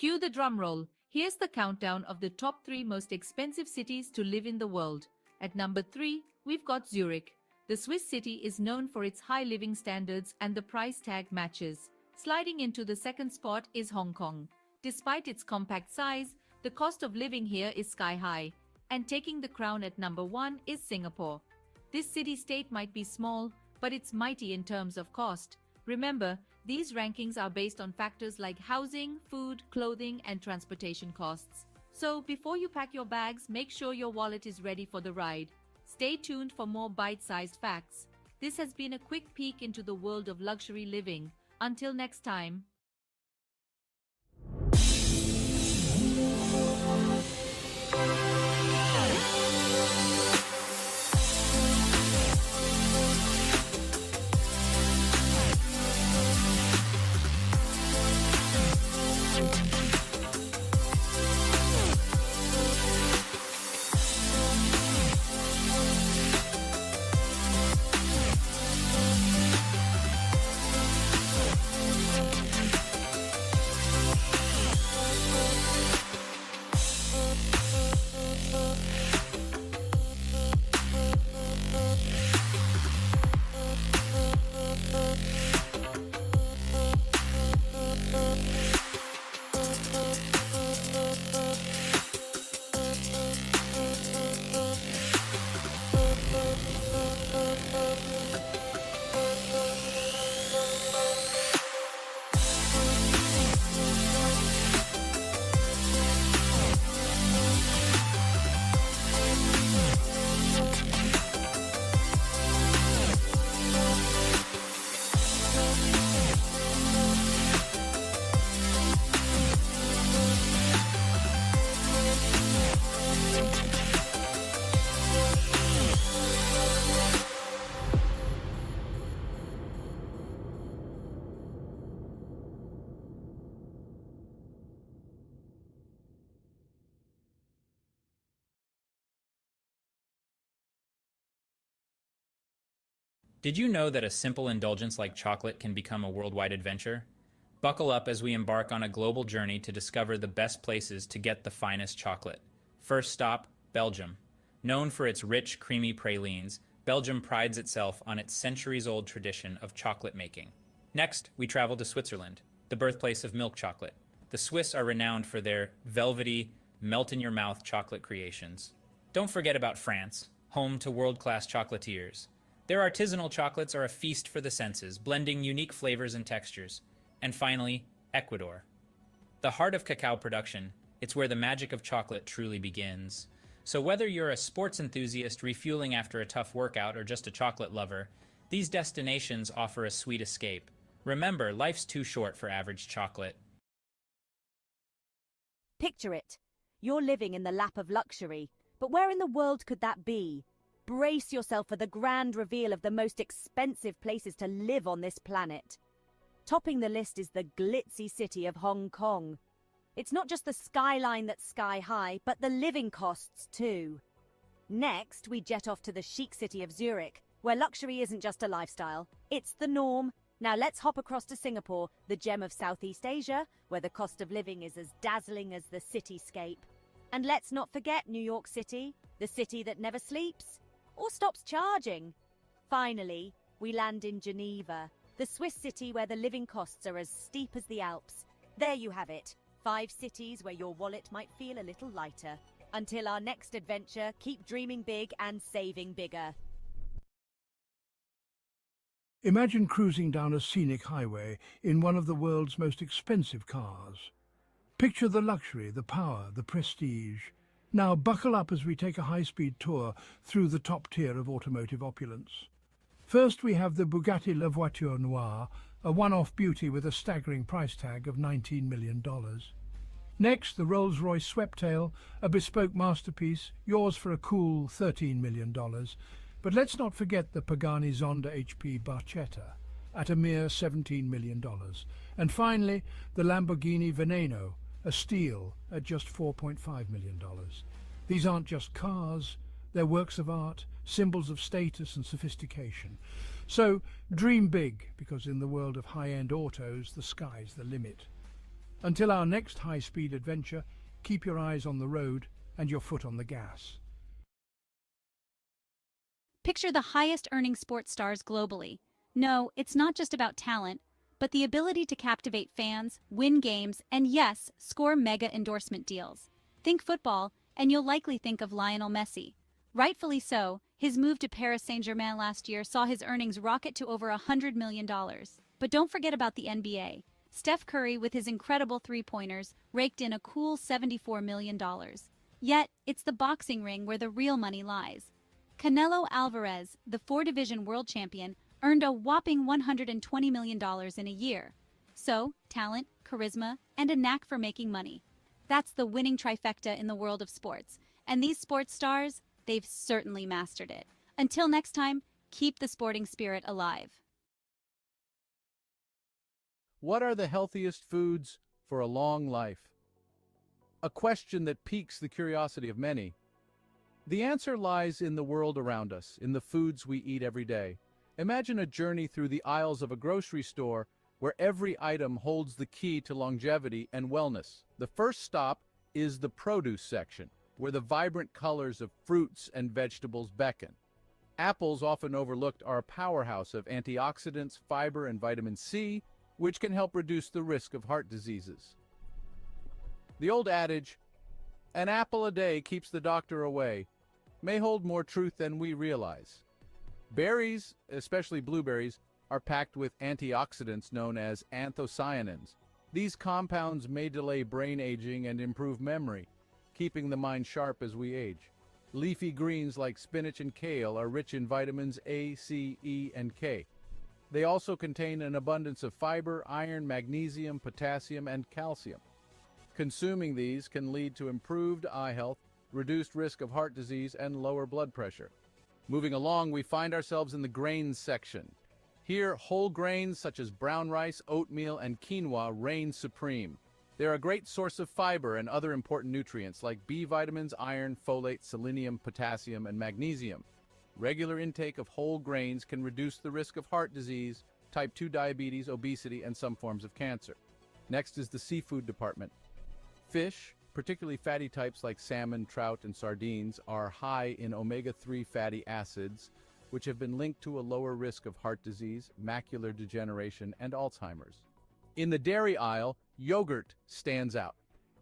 Cue the drum roll. Here's the countdown of the top 3 most expensive cities to live in the world. At number 3, we've got Zurich. The Swiss city is known for its high living standards and the price tag matches. Sliding into the second spot is Hong Kong. Despite its compact size, the cost of living here is sky high. And taking the crown at number 1 is Singapore. This city-state might be small, but it's mighty in terms of cost. Remember, these rankings are based on factors like housing, food, clothing, and transportation costs. So before you pack your bags, make sure your wallet is ready for the ride. Stay tuned for more bite-sized facts. This has been a quick peek into the world of luxury living. Until next time. Did you know that a simple indulgence like chocolate can become a worldwide adventure? Buckle up as we embark on a global journey to discover the best places to get the finest chocolate. First stop, Belgium. Known for its rich, creamy pralines, Belgium prides itself on its centuries-old tradition of chocolate making. Next, we travel to Switzerland, the birthplace of milk chocolate. The Swiss are renowned for their velvety, melt-in-your-mouth chocolate creations. Don't forget about France, home to world-class chocolatiers. Their artisanal chocolates are a feast for the senses, blending unique flavors and textures. And finally, Ecuador. The heart of cacao production, it's where the magic of chocolate truly begins. So whether you're a sports enthusiast refueling after a tough workout or just a chocolate lover, these destinations offer a sweet escape. Remember, life's too short for average chocolate. Picture it. You're living in the lap of luxury, but where in the world could that be? Brace yourself for the grand reveal of the most expensive places to live on this planet. Topping the list is the glitzy city of Hong Kong. It's not just the skyline that's sky high, but the living costs too. Next, we jet off to the chic city of Zurich, where luxury isn't just a lifestyle, it's the norm. Now let's hop across to Singapore, the gem of Southeast Asia, where the cost of living is as dazzling as the cityscape. And let's not forget New York City, the city that never sleeps or stops charging. Finally, we land in Geneva, the Swiss city where the living costs are as steep as the Alps. There you have it, 5 cities where your wallet might feel a little lighter. Until our next adventure, keep dreaming big and saving bigger. Imagine cruising down a scenic highway in one of the world's most expensive cars. Picture the luxury, the power, the prestige. Now buckle up as we take a high-speed tour through the top tier of automotive opulence. First we have the Bugatti La Voiture Noire, a one-off beauty with a staggering price tag of $19 million. Next, the Rolls-Royce Sweptail, a bespoke masterpiece, yours for a cool $13 million. But let's not forget the Pagani Zonda HP Barchetta, at a mere $17 million. And finally, the Lamborghini Veneno, a steal at just $4.5 million. These aren't just cars, they're works of art, symbols of status and sophistication. So dream big, because in the world of high-end autos, the sky's the limit. Until our next high-speed adventure, keep your eyes on the road and your foot on the gas. Picture the highest-earning sports stars globally. No, it's not just about talent, but the ability to captivate fans, win games, and yes, score mega endorsement deals. Think football, and you'll likely think of Lionel Messi. Rightfully so, his move to Paris Saint-Germain last year saw his earnings rocket to over $100 million. But don't forget about the NBA. Steph Curry, with his incredible three-pointers, raked in a cool $74 million. Yet, it's the boxing ring where the real money lies. Canelo Alvarez, the four-division world champion, earned a whopping $120 million in a year. So, talent, charisma, and a knack for making money. That's the winning trifecta in the world of sports. And these sports stars, they've certainly mastered it. Until next time, keep the sporting spirit alive. What are the healthiest foods for a long life? A question that piques the curiosity of many. The answer lies in the world around us, in the foods we eat every day. Imagine a journey through the aisles of a grocery store where every item holds the key to longevity and wellness. The first stop is the produce section, where the vibrant colors of fruits and vegetables beckon. Apples, often overlooked, are a powerhouse of antioxidants, fiber, and vitamin C, which can help reduce the risk of heart diseases. The old adage, "An apple a day keeps the doctor away," may hold more truth than we realize. Berries, especially blueberries, are packed with antioxidants known as anthocyanins. These compounds may delay brain aging and improve memory, keeping the mind sharp as we age. Leafy greens like spinach and kale are rich in vitamins A, C, E, and K. They also contain an abundance of fiber, iron, magnesium, potassium, and calcium. Consuming these can lead to improved eye health, reduced risk of heart disease, and lower blood pressure. Moving along, we find ourselves in the grains section. Here, whole grains such as brown rice, oatmeal, and quinoa reign supreme. They're a great source of fiber and other important nutrients like B vitamins, iron, folate, selenium, potassium, and magnesium. Regular intake of whole grains can reduce the risk of heart disease, type 2 diabetes, obesity, and some forms of cancer. Next is the seafood department. Fish, particularly fatty types like salmon, trout, and sardines, are high in omega-3 fatty acids, which have been linked to a lower risk of heart disease, macular degeneration, and Alzheimer's. In the dairy aisle, yogurt stands out.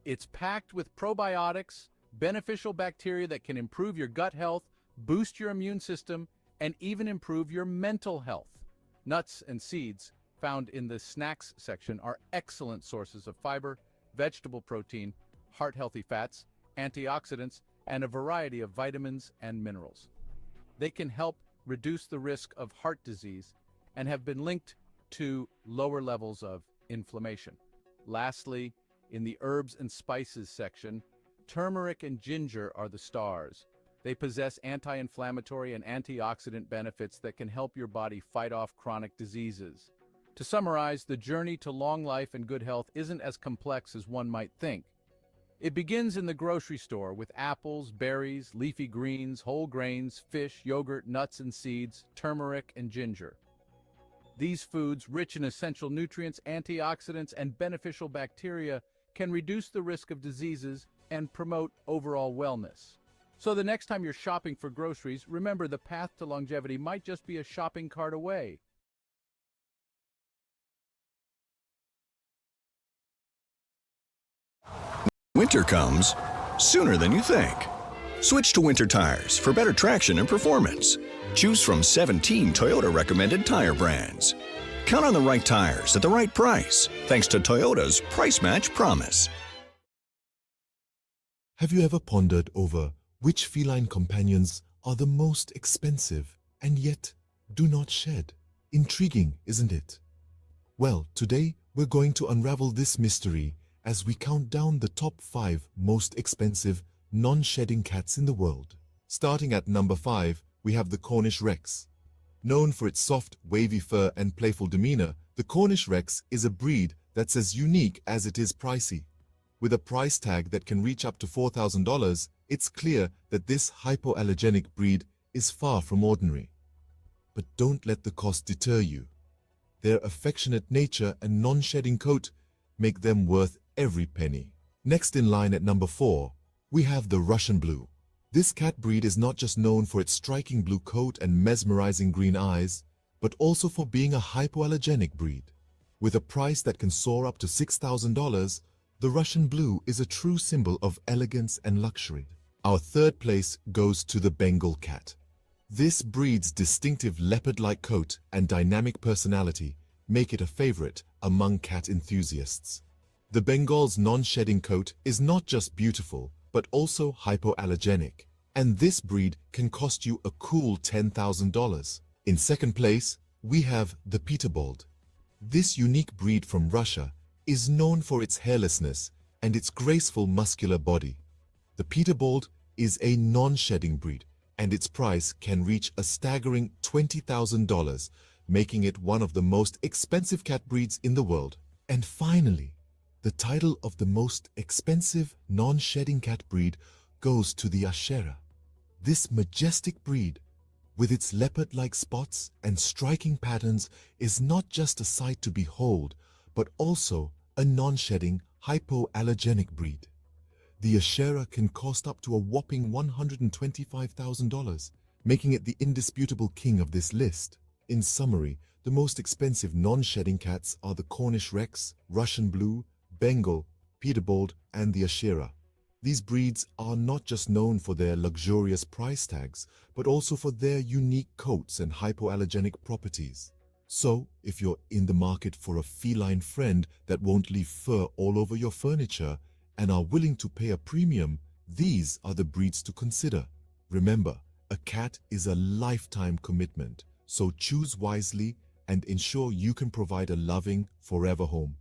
It's packed with probiotics, beneficial bacteria that can improve your gut health, boost your immune system, and even improve your mental health. Nuts and seeds, found in the snacks section, are excellent sources of fiber, vegetable protein, heart-healthy fats, antioxidants, and a variety of vitamins and minerals. They can help reduce the risk of heart disease and have been linked to lower levels of inflammation. Lastly, in the herbs and spices section, turmeric and ginger are the stars. They possess anti-inflammatory and antioxidant benefits that can help your body fight off chronic diseases. To summarize, the journey to long life and good health isn't as complex as one might think. It begins in the grocery store with apples, berries, leafy greens, whole grains, fish, yogurt, nuts and seeds, turmeric, and ginger. These foods, rich in essential nutrients, antioxidants, and beneficial bacteria, can reduce the risk of diseases and promote overall wellness. So the next time you're shopping for groceries, remember the path to longevity might just be a shopping cart away. Winter comes sooner than you think. Switch to winter tires for better traction and performance. Choose from 17 Toyota recommended tire brands. Count on the right tires at the right price, thanks to Toyota's Price Match Promise. Have you ever pondered over which feline companions are the most expensive and yet do not shed? Intriguing, isn't it? Well, today we're going to unravel this mystery as we count down the top 5 most expensive non-shedding cats in the world. Starting at number 5, we have the Cornish Rex. Known for its soft, wavy fur and playful demeanor, the Cornish Rex is a breed that's as unique as it is pricey. With a price tag that can reach up to $4,000, it's clear that this hypoallergenic breed is far from ordinary. But don't let the cost deter you. Their affectionate nature and non-shedding coat make them worth every penny. Next in line at number 4, we have the Russian Blue. This cat breed is not just known for its striking blue coat and mesmerizing green eyes, but also for being a hypoallergenic breed. With a price that can soar up to $6,000, the Russian Blue is a true symbol of elegance and luxury. Our third place goes to the Bengal cat. This breed's distinctive leopard-like coat and dynamic personality make it a favorite among cat enthusiasts. The Bengal's non-shedding coat is not just beautiful, but also hypoallergenic, and this breed can cost you a cool $10,000. In second place, we have the Peterbilt. This unique breed from Russia is known for its hairlessness and its graceful muscular body. The Peterbilt is a non-shedding breed, and its price can reach a staggering $20,000, making it one of the most expensive cat breeds in the world. And finally, the title of the most expensive non-shedding cat breed goes to the Ashera. This majestic breed, with its leopard-like spots and striking patterns, is not just a sight to behold, but also a non-shedding, hypoallergenic breed. The Ashera can cost up to a whopping $125,000, making it the indisputable king of this list. In summary, the most expensive non-shedding cats are the Cornish Rex, Russian Blue, Bengal, Peterbilt, and the Ashera. These breeds are not just known for their luxurious price tags, but also for their unique coats and hypoallergenic properties. So, if you're in the market for a feline friend that won't leave fur all over your furniture and are willing to pay a premium, these are the breeds to consider. Remember, a cat is a lifetime commitment, so choose wisely and ensure you can provide a loving, forever home.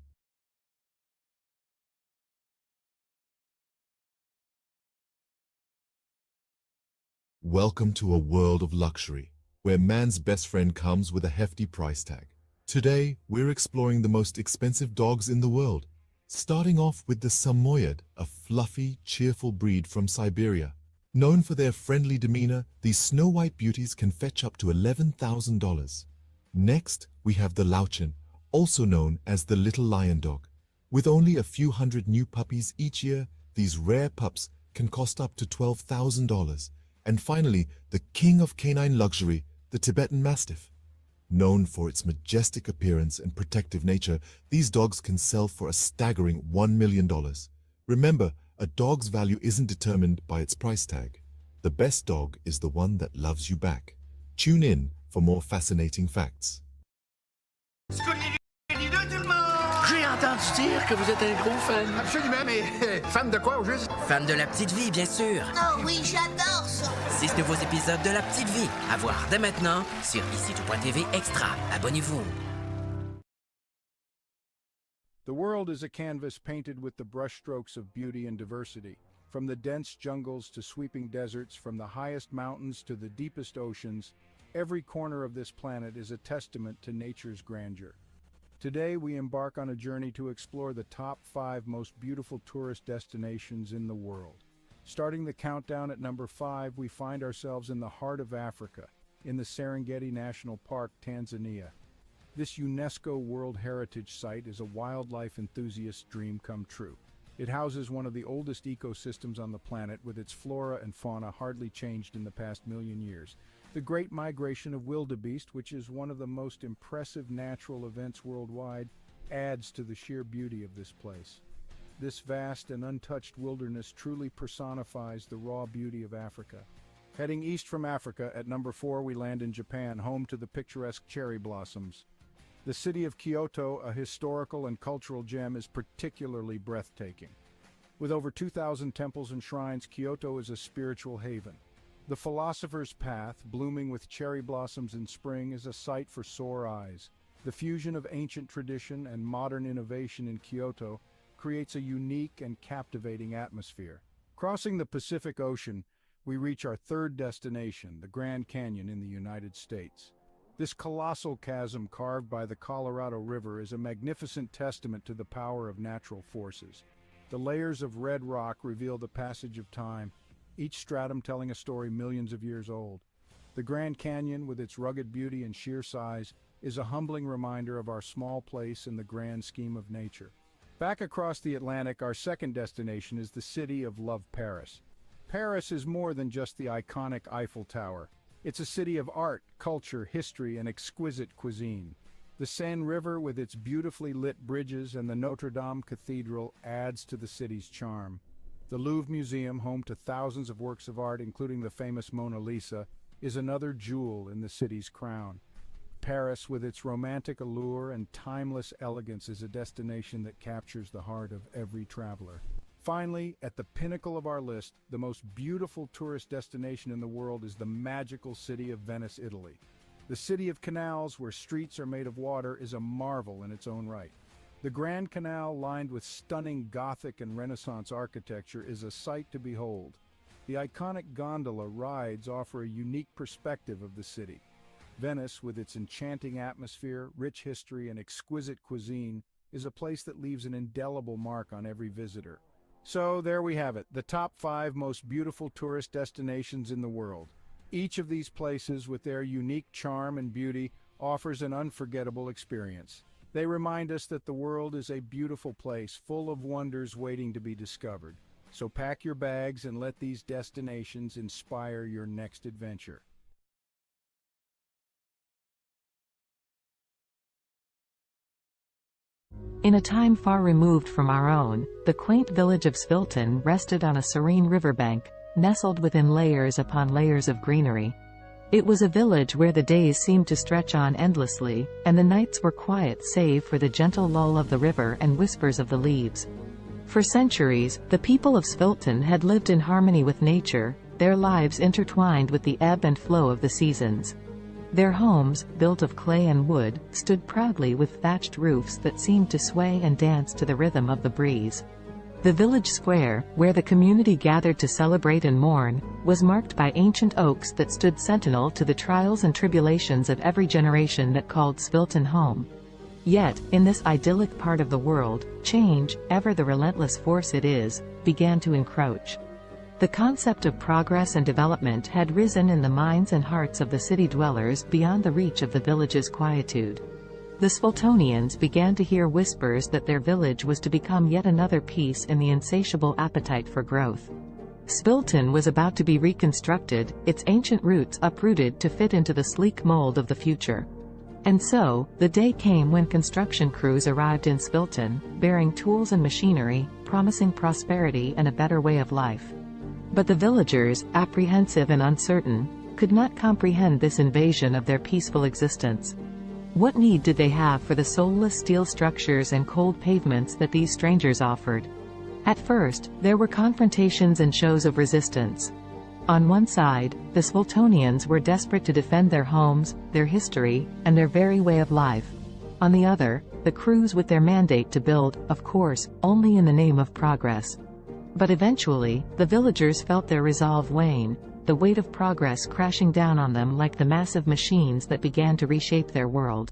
Welcome to a world of luxury, where man's best friend comes with a hefty price tag. Today, we're exploring the most expensive dogs in the world, starting off with the Samoyed, a fluffy, cheerful breed from Siberia. Known for their friendly demeanor, these snow-white beauties can fetch up to $11,000. Next, we have the Lauchin, also known as the little lion dog. With only a few hundred new puppies each year, these rare pups can cost up to $12,000. And finally, the king of canine luxury, the Tibetan Mastiff. Known for its majestic appearance and protective nature, these dogs can sell for a staggering $1 million. Remember, a dog's value isn't determined by its price tag. The best dog is the one that loves you back. Tune in for more fascinating facts. J'ai entendu dire que vous êtes un gros fan. Absolument, mais fan de quoi au juste? Fan de La Petite Vie, bien sûr. Oh oui, j'adore ça. 6 nouveaux épisodes de La Petite Vie à voir dès maintenant sur ici.tv Extra. Abonnez-vous. The world is a canvas painted with the brushstrokes of beauty and diversity. From the dense jungles to sweeping deserts, from the highest mountains to the deepest oceans, every corner of this planet is a testament to nature's grandeur. Today, we embark on a journey to explore the top 5 most beautiful tourist destinations in the world. Starting the countdown at number 5, we find ourselves in the heart of Africa, in the Serengeti National Park, Tanzania. This UNESCO World Heritage Site is a wildlife enthusiast's dream come true. It houses one of the oldest ecosystems on the planet, with its flora and fauna hardly changed in the past million years. The Great Migration of Wildebeest, which is one of the most impressive natural events worldwide, adds to the sheer beauty of this place. This vast and untouched wilderness truly personifies the raw beauty of Africa. Heading east from Africa, at number 4 we land in Japan, home to the picturesque cherry blossoms. The city of Kyoto, a historical and cultural gem, is particularly breathtaking. With over 2,000 temples and shrines, Kyoto is a spiritual haven. The Philosopher's Path, blooming with cherry blossoms in spring, is a sight for sore eyes. The fusion of ancient tradition and modern innovation in Kyoto creates a unique and captivating atmosphere. Crossing the Pacific Ocean, we reach our third destination, the Grand Canyon in the United States. This colossal chasm carved by the Colorado River is a magnificent testament to the power of natural forces. The layers of red rock reveal the passage of time, each stratum telling a story millions of years old. The Grand Canyon, with its rugged beauty and sheer size, is a humbling reminder of our small place in the grand scheme of nature. Back across the Atlantic, our second destination is the city of Love, Paris. Paris is more than just the iconic Eiffel Tower. It's a city of art, culture, history, and exquisite cuisine. The Seine River, with its beautifully lit bridges, and the Notre Dame Cathedral adds to the city's charm. The Louvre Museum, home to thousands of works of art, including the famous Mona Lisa, is another jewel in the city's crown. Paris, with its romantic allure and timeless elegance, is a destination that captures the heart of every traveler. Finally, at the pinnacle of our list, the most beautiful tourist destination in the world is the magical city of Venice, Italy. The city of canals, where streets are made of water, is a marvel in its own right. The Grand Canal, lined with stunning Gothic and Renaissance architecture, is a sight to behold. The iconic gondola rides offer a unique perspective of the city. Venice, with its enchanting atmosphere, rich history, and exquisite cuisine, is a place that leaves an indelible mark on every visitor. So there we have it, the top 5 most beautiful tourist destinations in the world. Each of these places, with their unique charm and beauty, offers an unforgettable experience. They remind us that the world is a beautiful place, full of wonders waiting to be discovered. So pack your bags and let these destinations inspire your next adventure. In a time far removed from our own, the quaint village of Svilton rested on a serene riverbank, nestled within layers upon layers of greenery. It was a village where the days seemed to stretch on endlessly, and the nights were quiet save for the gentle lull of the river and whispers of the leaves. For centuries, the people of Svilton had lived in harmony with nature, their lives intertwined with the ebb and flow of the seasons. Their homes, built of clay and wood, stood proudly with thatched roofs that seemed to sway and dance to the rhythm of the breeze. The village square, where the community gathered to celebrate and mourn, was marked by ancient oaks that stood sentinel to the trials and tribulations of every generation that called Svilton home. Yet, in this idyllic part of the world, change, ever the relentless force it is, began to encroach. The concept of progress and development had risen in the minds and hearts of the city dwellers beyond the reach of the village's quietude. The Sviltonians began to hear whispers that their village was to become yet another piece in the insatiable appetite for growth. Svilton was about to be reconstructed, its ancient roots uprooted to fit into the sleek mold of the future. And so, the day came when construction crews arrived in Svilton, bearing tools and machinery, promising prosperity and a better way of life. But the villagers, apprehensive and uncertain, could not comprehend this invasion of their peaceful existence. What need did they have for the soulless steel structures and cold pavements that these strangers offered? At first, there were confrontations and shows of resistance. On one side, the Sviltonians were desperate to defend their homes, their history, and their very way of life. On the other, the crews with their mandate to build, of course, only in the name of progress. But eventually, the villagers felt their resolve wane, the weight of progress crashing down on them like the massive machines that began to reshape their world.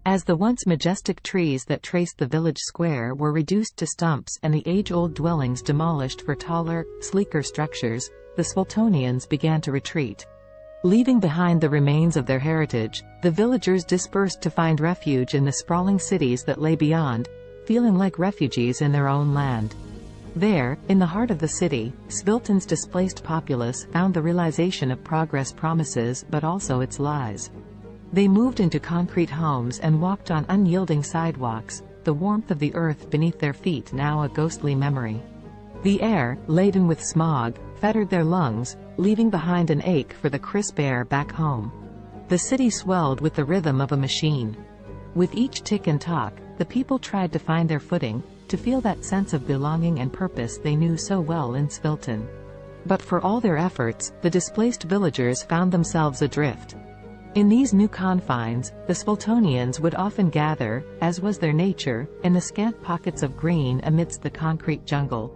As the once majestic trees that traced the village square were reduced to stumps and the age-old dwellings demolished for taller, sleeker structures, the Sviltonians began to retreat. Leaving behind the remains of their heritage, the villagers dispersed to find refuge in the sprawling cities that lay beyond, feeling like refugees in their own land. There, in the heart of the city, Svilton's displaced populace found the realization of progress promises but also its lies. They moved into concrete homes and walked on unyielding sidewalks, the warmth of the earth beneath their feet now a ghostly memory. The air, laden with smog, fettered their lungs, leaving behind an ache for the crisp air back home. The city swelled with the rhythm of a machine. With each tick and tock, the people tried to find their footing, to feel that sense of belonging and purpose they knew so well in Svilton. But for all their efforts, the displaced villagers found themselves adrift. In these new confines, the Sviltonians would often gather, as was their nature, in the scant pockets of green amidst the concrete jungle.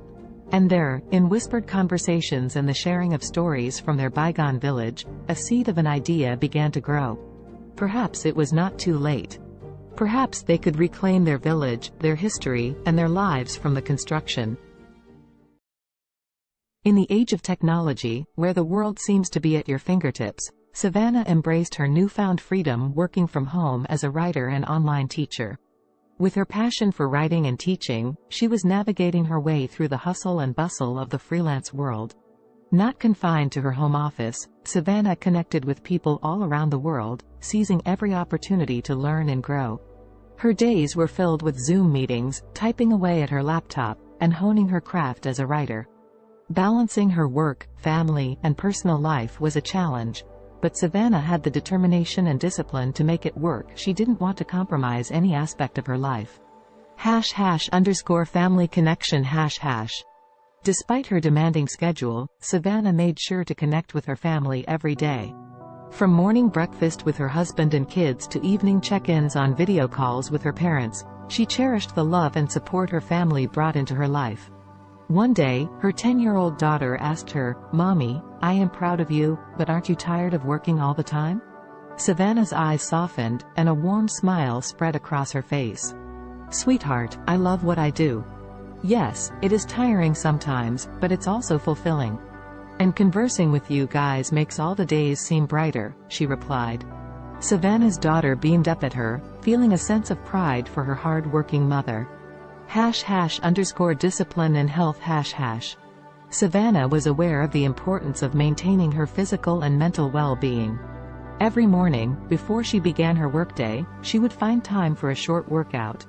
And there, in whispered conversations and the sharing of stories from their bygone village, a seed of an idea began to grow. Perhaps it was not too late. Perhaps they could reclaim their village, their history, and their lives from the construction. In the age of technology, where the world seems to be at your fingertips, Savannah embraced her newfound freedom working from home as a writer and online teacher. With her passion for writing and teaching, she was navigating her way through the hustle and bustle of the freelance world. Not confined to her home office, Savannah connected with people all around the world, seizing every opportunity to learn and grow. Her days were filled with Zoom meetings, typing away at her laptop, and honing her craft as a writer. Balancing her work, family, and personal life was a challenge, but Savannah had the determination and discipline to make it work. She didn't want to compromise any aspect of her life. #family connection #. Despite her demanding schedule, Savannah made sure to connect with her family every day. From morning breakfast with her husband and kids to evening check-ins on video calls with her parents, she cherished the love and support her family brought into her life. One day, her 10-year-old daughter asked her, "Mommy, I am proud of you, but aren't you tired of working all the time?" Savannah's eyes softened, and a warm smile spread across her face. "Sweetheart, I love what I do. Yes, it is tiring sometimes, but it's also fulfilling. And conversing with you guys makes all the days seem brighter," she replied. Savannah's daughter beamed up at her, feeling a sense of pride for her hard-working mother. #discipline and health #. Savannah was aware of the importance of maintaining her physical and mental well-being. Every morning, before she began her workday, she would find time for a short workout.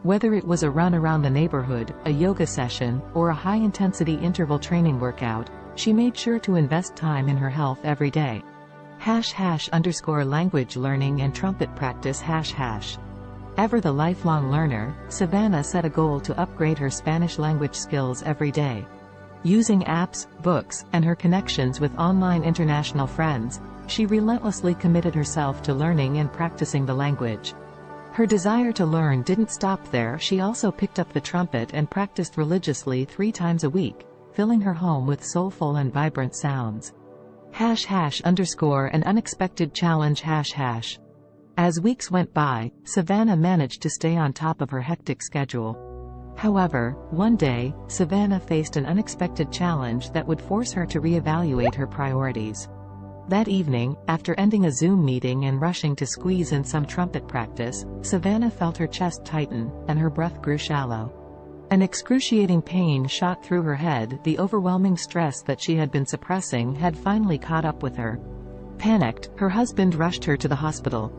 Whether it was a run around the neighborhood, a yoga session, or a high-intensity interval training workout, she made sure to invest time in her health every day. #language learning and trumpet practice #. Ever the lifelong learner, Savannah set a goal to upgrade her Spanish language skills every day. Using apps, books, and her connections with online international friends, she relentlessly committed herself to learning and practicing the language. Her desire to learn didn't stop there. She also picked up the trumpet and practiced religiously 3 times a week, filling her home with soulful and vibrant sounds. #an unexpected challenge #. As weeks went by, Savannah managed to stay on top of her hectic schedule. However, one day, Savannah faced an unexpected challenge that would force her to reevaluate her priorities. That evening, after ending a Zoom meeting and rushing to squeeze in some trumpet practice, Savannah felt her chest tighten, and her breath grew shallow. An excruciating pain shot through her head. The overwhelming stress that she had been suppressing had finally caught up with her. Panicked, her husband rushed her to the hospital.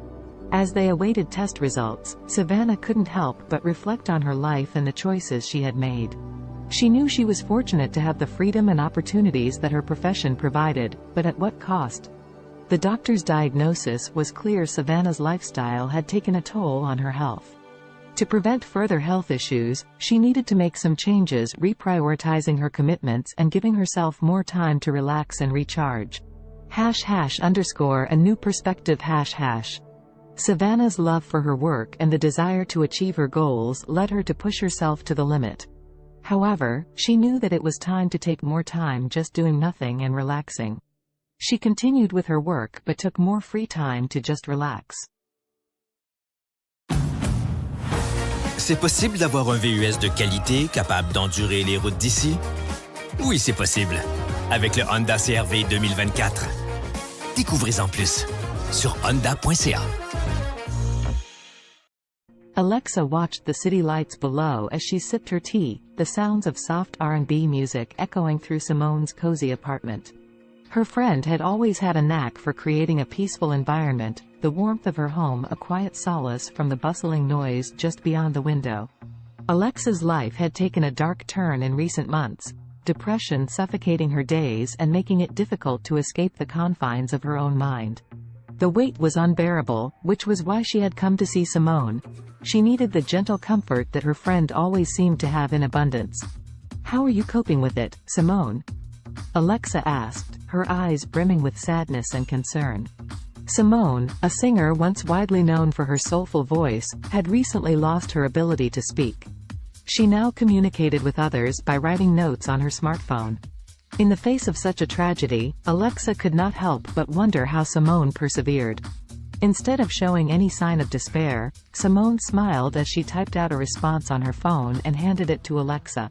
As they awaited test results, Savannah couldn't help but reflect on her life and the choices she had made. She knew she was fortunate to have the freedom and opportunities that her profession provided, but at what cost? The doctor's diagnosis was clear: Savannah's lifestyle had taken a toll on her health. To prevent further health issues, she needed to make some changes, reprioritizing her commitments and giving herself more time to relax and recharge. #a new perspective #. Savannah's love for her work and the desire to achieve her goals led her to push herself to the limit. However, she knew that it was time to take more time just doing nothing and relaxing. She continued with her work but took more free time to just relax. C'est possible d'avoir un VUS de qualité capable d'endurer les routes d'ici? Oui, c'est possible. Avec le Honda CR-V 2024. Découvrez-en plus sur honda.ca. Alexa watched the city lights below as she sipped her tea, the sounds of soft R&B music echoing through Simone's cozy apartment. Her friend had always had a knack for creating a peaceful environment, the warmth of her home a quiet solace from the bustling noise just beyond the window. Alexa's life had taken a dark turn in recent months, depression suffocating her days and making it difficult to escape the confines of her own mind. The weight was unbearable, which was why she had come to see Simone. She needed the gentle comfort that her friend always seemed to have in abundance. "How are you coping with it, Simone?" Alexa asked, her eyes brimming with sadness and concern. Simone, a singer once widely known for her soulful voice, had recently lost her ability to speak. She now communicated with others by writing notes on her smartphone. In the face of such a tragedy, Alexa could not help but wonder how Simone persevered. Instead of showing any sign of despair, Simone smiled as she typed out a response on her phone and handed it to Alexa.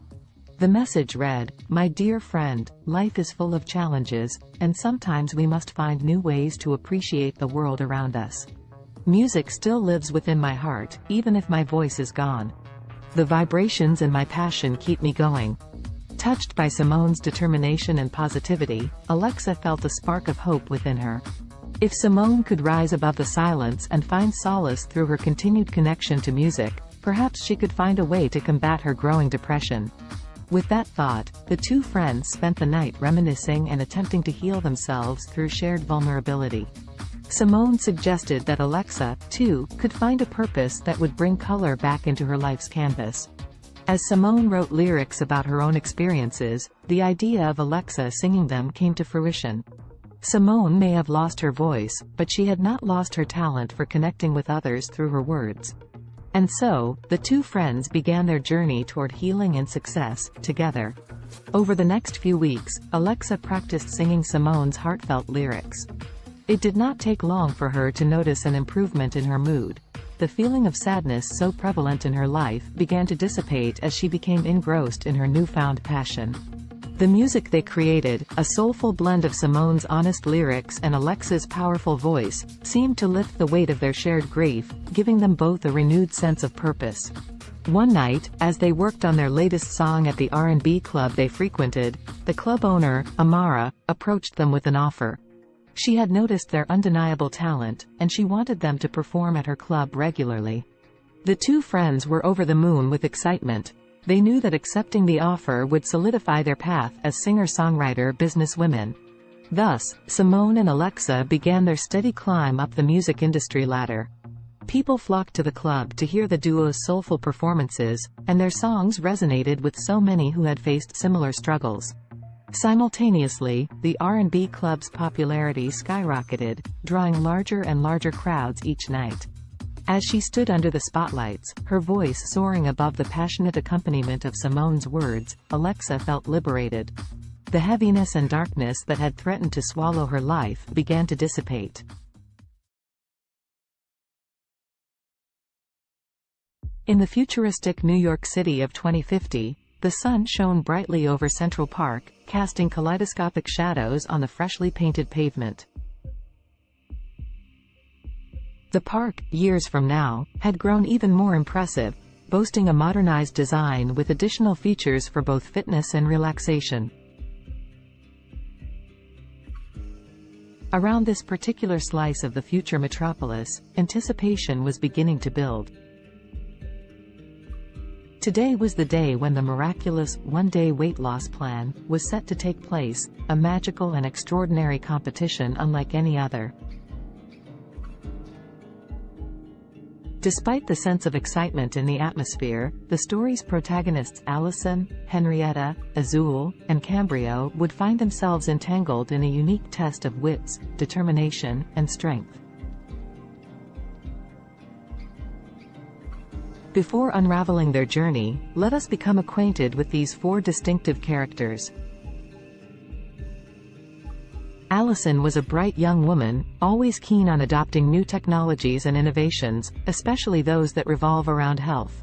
The message read, "My dear friend, life is full of challenges, and sometimes we must find new ways to appreciate the world around us. Music still lives within my heart, even if my voice is gone. The vibrations and my passion keep me going. Touched by Simone's determination and positivity, Alexa felt a spark of hope within her. If Simone could rise above the silence and find solace through her continued connection to music, perhaps she could find a way to combat her growing depression. With that thought, the two friends spent the night reminiscing and attempting to heal themselves through shared vulnerability. Simone suggested that Alexa, too, could find a purpose that would bring color back into her life's canvas. As Simone wrote lyrics about her own experiences, the idea of Alexa singing them came to fruition. Simone may have lost her voice, but she had not lost her talent for connecting with others through her words. And so, the two friends began their journey toward healing and success, together. Over the next few weeks, Alexa practiced singing Simone's heartfelt lyrics. It did not take long for her to notice an improvement in her mood. The feeling of sadness so prevalent in her life began to dissipate as she became engrossed in her newfound passion. The music they created, a soulful blend of Simone's honest lyrics and Alexa's powerful voice, seemed to lift the weight of their shared grief, giving them both a renewed sense of purpose. One night, as they worked on their latest song at the R&B club they frequented, the club owner, Amara, approached them with an offer. She had noticed their undeniable talent, and she wanted them to perform at her club regularly. The two friends were over the moon with excitement. They knew that accepting the offer would solidify their path as singer-songwriter businesswomen. Thus, Simone and Alexa began their steady climb up the music industry ladder. People flocked to the club to hear the duo's soulful performances, and their songs resonated with so many who had faced similar struggles. Simultaneously, the R&B club's popularity skyrocketed, drawing larger and larger crowds each night. As she stood under the spotlights, her voice soaring above the passionate accompaniment of Simone's words, Alexa felt liberated. The heaviness and darkness that had threatened to swallow her life began to dissipate. In the futuristic New York City of 2050, the sun shone brightly over Central Park, casting kaleidoscopic shadows on the freshly painted pavement. The park, years from now, had grown even more impressive, boasting a modernized design with additional features for both fitness and relaxation. Around this particular slice of the future metropolis, anticipation was beginning to build. Today was the day when the miraculous one-day weight loss plan was set to take place, a magical and extraordinary competition unlike any other. Despite the sense of excitement in the atmosphere, the story's protagonists Allison, Henrietta, Azul, and Cambrio would find themselves entangled in a unique test of wits, determination, and strength. Before unraveling their journey, let us become acquainted with these four distinctive characters. Allison was a bright young woman, always keen on adopting new technologies and innovations, especially those that revolve around health.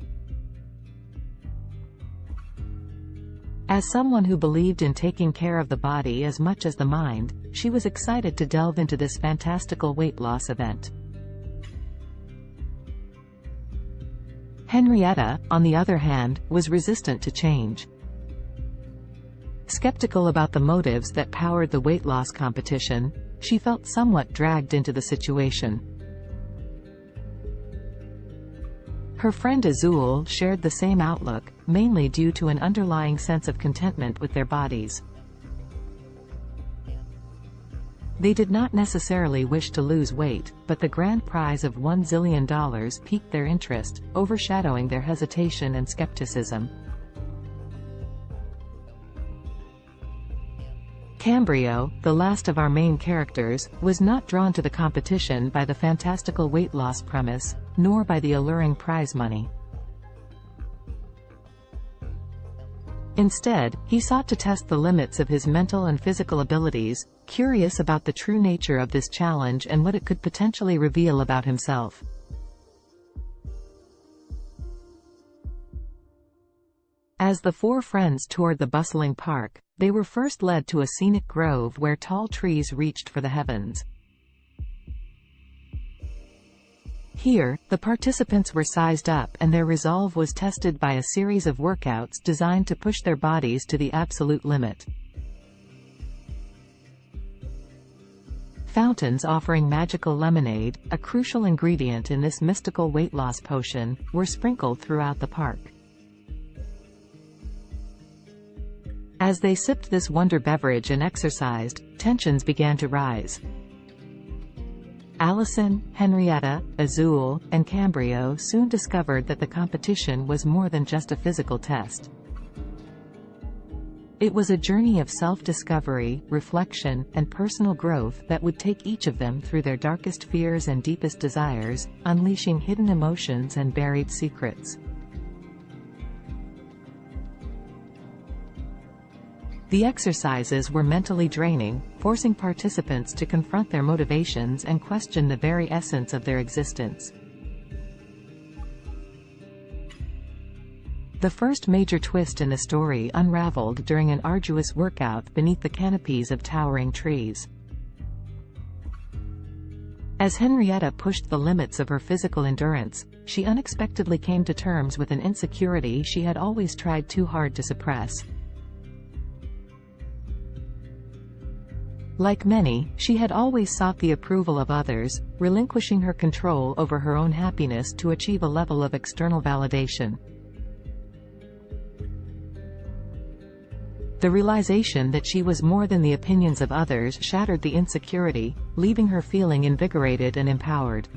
As someone who believed in taking care of the body as much as the mind, she was excited to delve into this fantastical weight loss event. Henrietta, on the other hand, was resistant to change. Skeptical about the motives that powered the weight loss competition, she felt somewhat dragged into the situation. Her friend Azul shared the same outlook, mainly due to an underlying sense of contentment with their bodies. They did not necessarily wish to lose weight, but the grand prize of $1 zillion piqued their interest, overshadowing their hesitation and skepticism. Cambrio, the last of our main characters, was not drawn to the competition by the fantastical weight loss premise, nor by the alluring prize money. Instead, he sought to test the limits of his mental and physical abilities, curious about the true nature of this challenge and what it could potentially reveal about himself. As the four friends toured the bustling park, they were first led to a scenic grove where tall trees reached for the heavens. Here, the participants were sized up and their resolve was tested by a series of workouts designed to push their bodies to the absolute limit. Fountains offering magical lemonade, a crucial ingredient in this mystical weight loss potion, were sprinkled throughout the park. As they sipped this wonder beverage and exercised, tensions began to rise. Allison, Henrietta, Azul, and Cambrio soon discovered that the competition was more than just a physical test. It was a journey of self-discovery, reflection, and personal growth that would take each of them through their darkest fears and deepest desires, unleashing hidden emotions and buried secrets. The exercises were mentally draining, forcing participants to confront their motivations and question the very essence of their existence. The first major twist in the story unraveled during an arduous workout beneath the canopies of towering trees. As Henrietta pushed the limits of her physical endurance, she unexpectedly came to terms with an insecurity she had always tried too hard to suppress. Like many, she had always sought the approval of others, relinquishing her control over her own happiness to achieve a level of external validation. The realization that she was more than the opinions of others shattered the insecurity, leaving her feeling invigorated and empowered.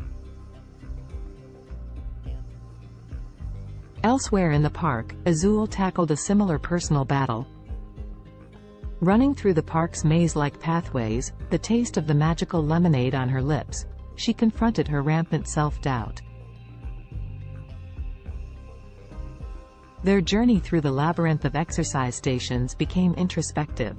Elsewhere in the park, Azul tackled a similar personal battle. Running through the park's maze-like pathways, the taste of the magical lemonade on her lips, she confronted her rampant self-doubt. Their journey through the labyrinth of exercise stations became introspective.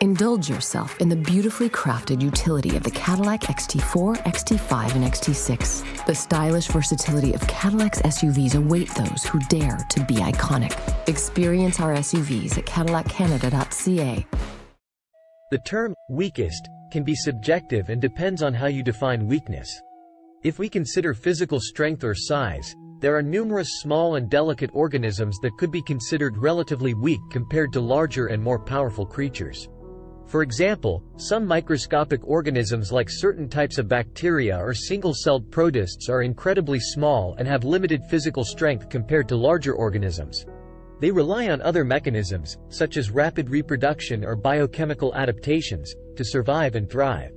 Indulge yourself in the beautifully crafted utility of the Cadillac XT4, XT5, and XT6. The stylish versatility of Cadillac's SUVs await those who dare to be iconic. Experience our SUVs at cadillaccanada.ca. The term weakest can be subjective and depends on how you define weakness. If we consider physical strength or size, there are numerous small and delicate organisms that could be considered relatively weak compared to larger and more powerful creatures. For example, some microscopic organisms like certain types of bacteria or single-celled protists are incredibly small and have limited physical strength compared to larger organisms. They rely on other mechanisms, such as rapid reproduction or biochemical adaptations, to survive and thrive.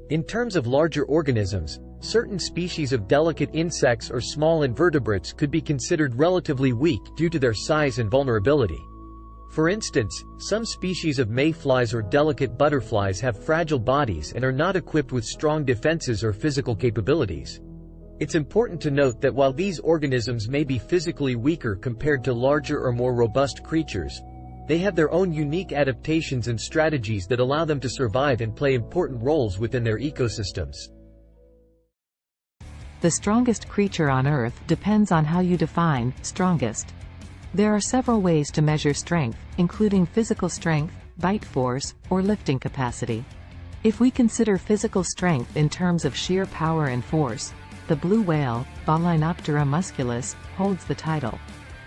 In terms of larger organisms, certain species of delicate insects or small invertebrates could be considered relatively weak due to their size and vulnerability. For instance, some species of mayflies or delicate butterflies have fragile bodies and are not equipped with strong defenses or physical capabilities. It's important to note that while these organisms may be physically weaker compared to larger or more robust creatures, they have their own unique adaptations and strategies that allow them to survive and play important roles within their ecosystems. The strongest creature on Earth depends on how you define strongest. There are several ways to measure strength, including physical strength, bite force, or lifting capacity. If we consider physical strength in terms of sheer power and force, the blue whale, Balaenoptera musculus, holds the title.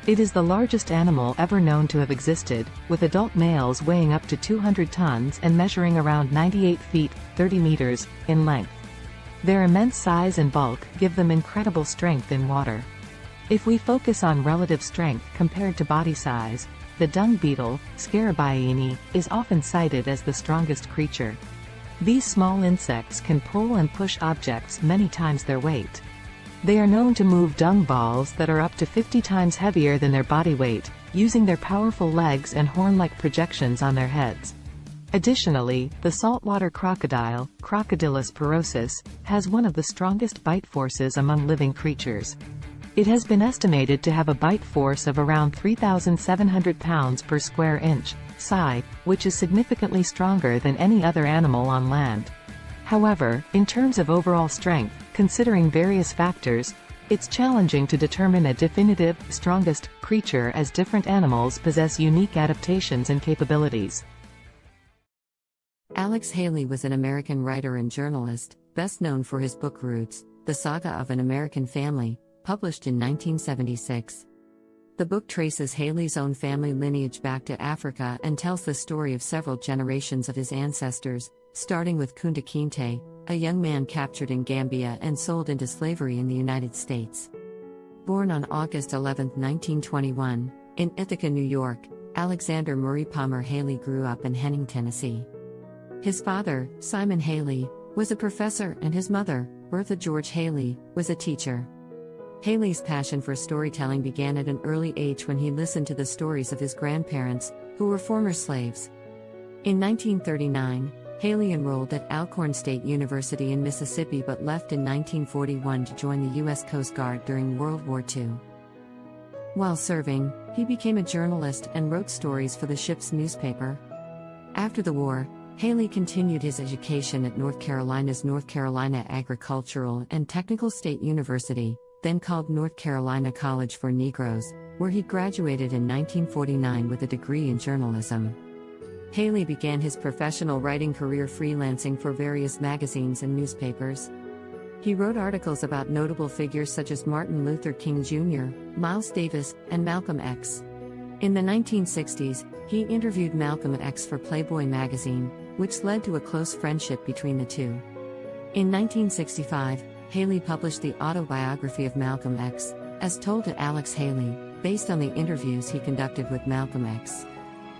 It is the largest animal ever known to have existed, with adult males weighing up to 200 tons and measuring around 98 feet, 30 meters, in length. Their immense size and bulk give them incredible strength in water. If we focus on relative strength compared to body size, the dung beetle, Scarabaeini, is often cited as the strongest creature. These small insects can pull and push objects many times their weight. They are known to move dung balls that are up to 50 times heavier than their body weight, using their powerful legs and horn-like projections on their heads. Additionally, the saltwater crocodile, Crocodylus porosus, has one of the strongest bite forces among living creatures. It has been estimated to have a bite force of around 3,700 pounds per square inch, psi, which is significantly stronger than any other animal on land. However, in terms of overall strength, considering various factors, it's challenging to determine a definitive, strongest creature as different animals possess unique adaptations and capabilities. Alex Haley was an American writer and journalist, best known for his book Roots, The Saga of an American Family, published in 1976. The book traces Haley's own family lineage back to Africa and tells the story of several generations of his ancestors, starting with Kunta Kinte, a young man captured in Gambia and sold into slavery in the United States. Born on August 11, 1921, in Ithaca, New York, Alexander Murray Palmer Haley grew up in Henning, Tennessee. His father, Simon Haley, was a professor and his mother, Bertha George Haley, was a teacher. Haley's passion for storytelling began at an early age when he listened to the stories of his grandparents, who were former slaves. In 1939, Haley enrolled at Alcorn State University in Mississippi but left in 1941 to join the U.S. Coast Guard during World War II. While serving, he became a journalist and wrote stories for the ship's newspaper. After the war, Haley continued his education at North Carolina's North Carolina Agricultural and Technical State University, then called North Carolina College for Negroes, where he graduated in 1949 with a degree in journalism. Haley began his professional writing career freelancing for various magazines and newspapers. He wrote articles about notable figures such as Martin Luther King Jr., Miles Davis, and Malcolm X. In the 1960s, he interviewed Malcolm X for Playboy magazine, which led to a close friendship between the two. In 1965, Haley published the autobiography of Malcolm X, as told to Alex Haley, based on the interviews he conducted with Malcolm X.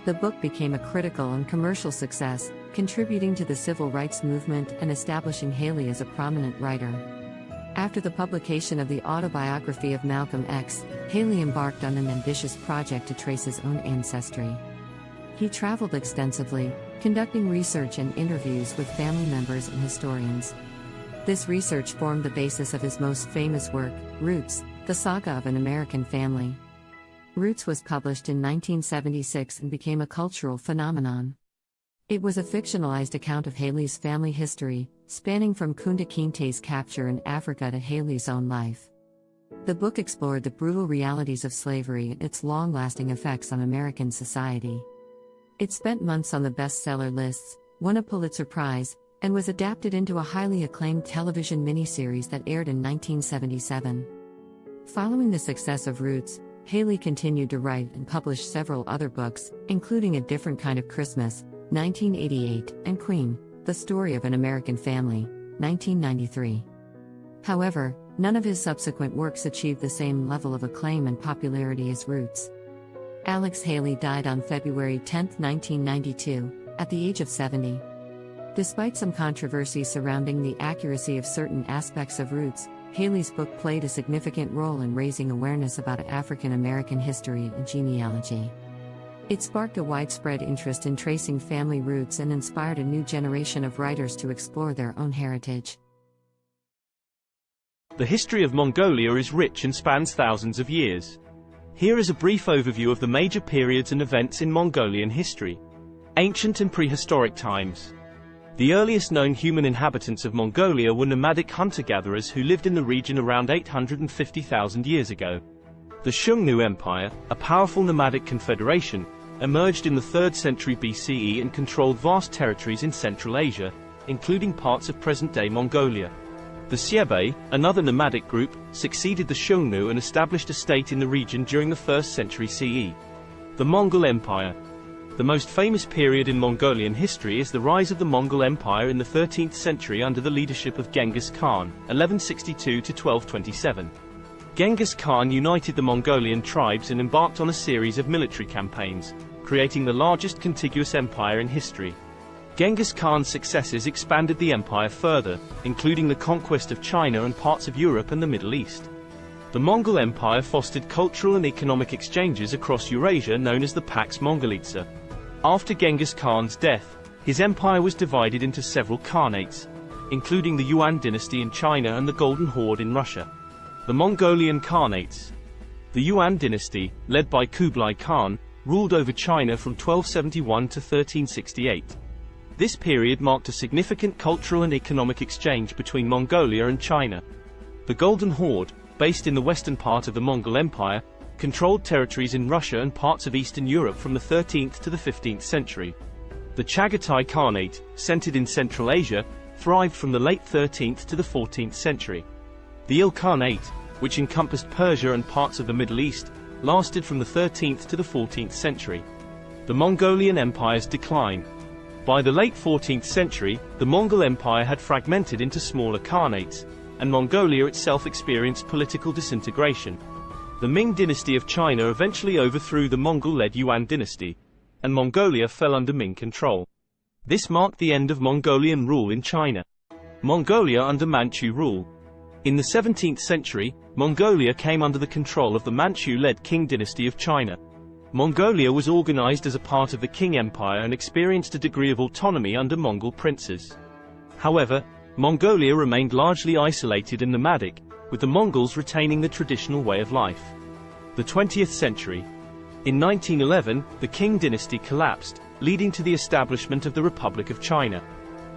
The book became a critical and commercial success, contributing to the civil rights movement and establishing Haley as a prominent writer. After the publication of the autobiography of Malcolm X, Haley embarked on an ambitious project to trace his own ancestry. He traveled extensively, conducting research and interviews with family members and historians. This research formed the basis of his most famous work, Roots, The Saga of an American Family. Roots was published in 1976 and became a cultural phenomenon. It was a fictionalized account of Haley's family history, spanning from Kunta Kinte's capture in Africa to Haley's own life. The book explored the brutal realities of slavery and its long-lasting effects on American society. It spent months on the bestseller lists, won a Pulitzer Prize, and was adapted into a highly acclaimed television miniseries that aired in 1977. Following the success of Roots, Haley continued to write and publish several other books, including A Different Kind of Christmas, 1988, and Queen, The Story of an American Family, 1993. However, none of his subsequent works achieved the same level of acclaim and popularity as Roots. Alex Haley died on February 10, 1992, at the age of 70. Despite some controversy surrounding the accuracy of certain aspects of Roots, Haley's book played a significant role in raising awareness about African American history and genealogy. It sparked a widespread interest in tracing family roots and inspired a new generation of writers to explore their own heritage. The history of Mongolia is rich and spans thousands of years. Here is a brief overview of the major periods and events in Mongolian history. Ancient and prehistoric times. The earliest known human inhabitants of Mongolia were nomadic hunter-gatherers who lived in the region around 850,000 years ago. The Xiongnu Empire, a powerful nomadic confederation, emerged in the 3rd century BCE and controlled vast territories in Central Asia, including parts of present-day Mongolia. The Xiebe, another nomadic group, succeeded the Xiongnu and established a state in the region during the 1st century CE. The Mongol Empire. The most famous period in Mongolian history is the rise of the Mongol Empire in the 13th century under the leadership of Genghis Khan, 1162 to 1227. Genghis Khan united the Mongolian tribes and embarked on a series of military campaigns, creating the largest contiguous empire in history. Genghis Khan's successes expanded the empire further, including the conquest of China and parts of Europe and the Middle East. The Mongol Empire fostered cultural and economic exchanges across Eurasia known as the Pax Mongolitsa. After Genghis Khan's death, his empire was divided into several khanates, including the Yuan dynasty in China and the Golden Horde in Russia. The Mongolian Khanates. The Yuan dynasty, led by Kublai Khan, ruled over China from 1271 to 1368. This period marked a significant cultural and economic exchange between Mongolia and China. The Golden Horde, based in the western part of the Mongol Empire, controlled territories in Russia and parts of Eastern Europe from the 13th to the 15th century. The Chagatai Khanate, centered in Central Asia, thrived from the late 13th to the 14th century. The Ilkhanate, which encompassed Persia and parts of the Middle East, lasted from the 13th to the 14th century. The Mongolian Empire's decline. By the late 14th century, the Mongol Empire had fragmented into smaller khanates, and Mongolia itself experienced political disintegration. The Ming dynasty of China eventually overthrew the Mongol-led Yuan dynasty, and Mongolia fell under Ming control. This marked the end of Mongolian rule in China. Mongolia under Manchu rule. In the 17th century, Mongolia came under the control of the Manchu-led Qing dynasty of China. Mongolia was organized as a part of the Qing Empire and experienced a degree of autonomy under Mongol princes. However, Mongolia remained largely isolated and nomadic, with the Mongols retaining the traditional way of life. The 20th century. In 1911, the Qing dynasty collapsed, leading to the establishment of the Republic of China.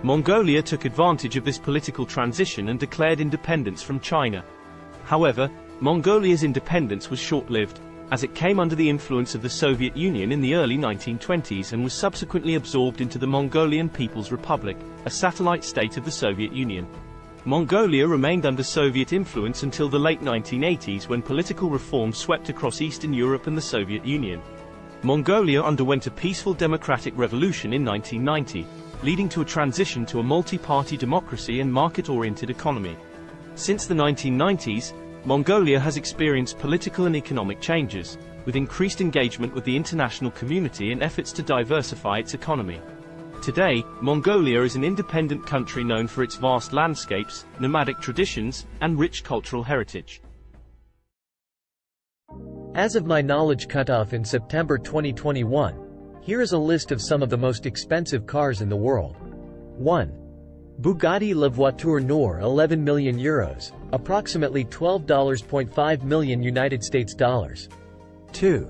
Mongolia took advantage of this political transition and declared independence from China. However, Mongolia's independence was short-lived, as it came under the influence of the Soviet Union in the early 1920s and was subsequently absorbed into the Mongolian People's Republic, a satellite state of the Soviet Union. Mongolia remained under Soviet influence until the late 1980s when political reform swept across Eastern Europe and the Soviet Union. Mongolia underwent a peaceful democratic revolution in 1990, leading to a transition to a multi-party democracy and market-oriented economy. Since the 1990s, Mongolia has experienced political and economic changes, with increased engagement with the international community and efforts to diversify its economy. Today, Mongolia is an independent country known for its vast landscapes, nomadic traditions, and rich cultural heritage. As of my knowledge cutoff in September 2021, here is a list of some of the most expensive cars in the world. 1. Bugatti La Voiture Noire 11 million euros, approximately $12.5 million United States dollars. 2.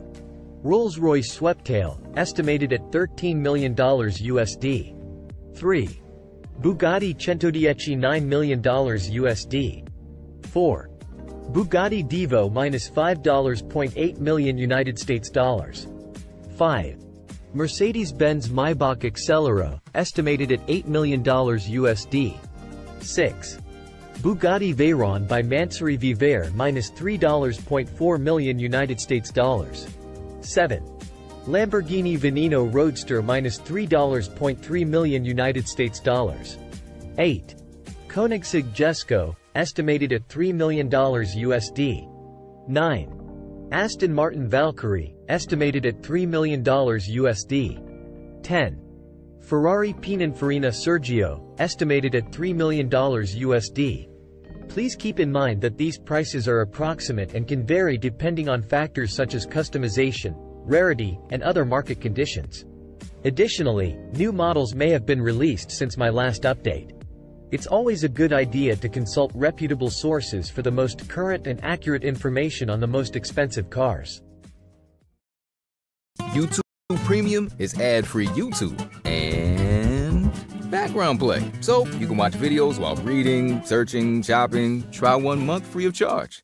Rolls-Royce Sweptail, estimated at $13 million USD. 3. Bugatti Centodieci $9 million USD. 4. Bugatti Divo -$5.8 million United States dollars. 5. Mercedes-Benz Maybach Accelero, estimated at $8 million USD. 6. Bugatti Veyron by Mansouri Vivere -$3.4 million United States dollars. 7. Lamborghini Veneno Roadster -$3.3 million United States dollars. 8. Koenigsegg Jesko, estimated at $3 million USD. 9. Aston Martin Valkyrie, estimated at $3 million USD. 10. Ferrari Pininfarina Sergio, estimated at $3 million USD. Please keep in mind that these prices are approximate and can vary depending on factors such as customization, rarity, and other market conditions. Additionally, new models may have been released since my last update. It's always a good idea to consult reputable sources for the most current and accurate information on the most expensive cars. YouTube Premium is ad-free YouTube and background play, so you can watch videos while reading, searching, shopping. Try 1 month free of charge.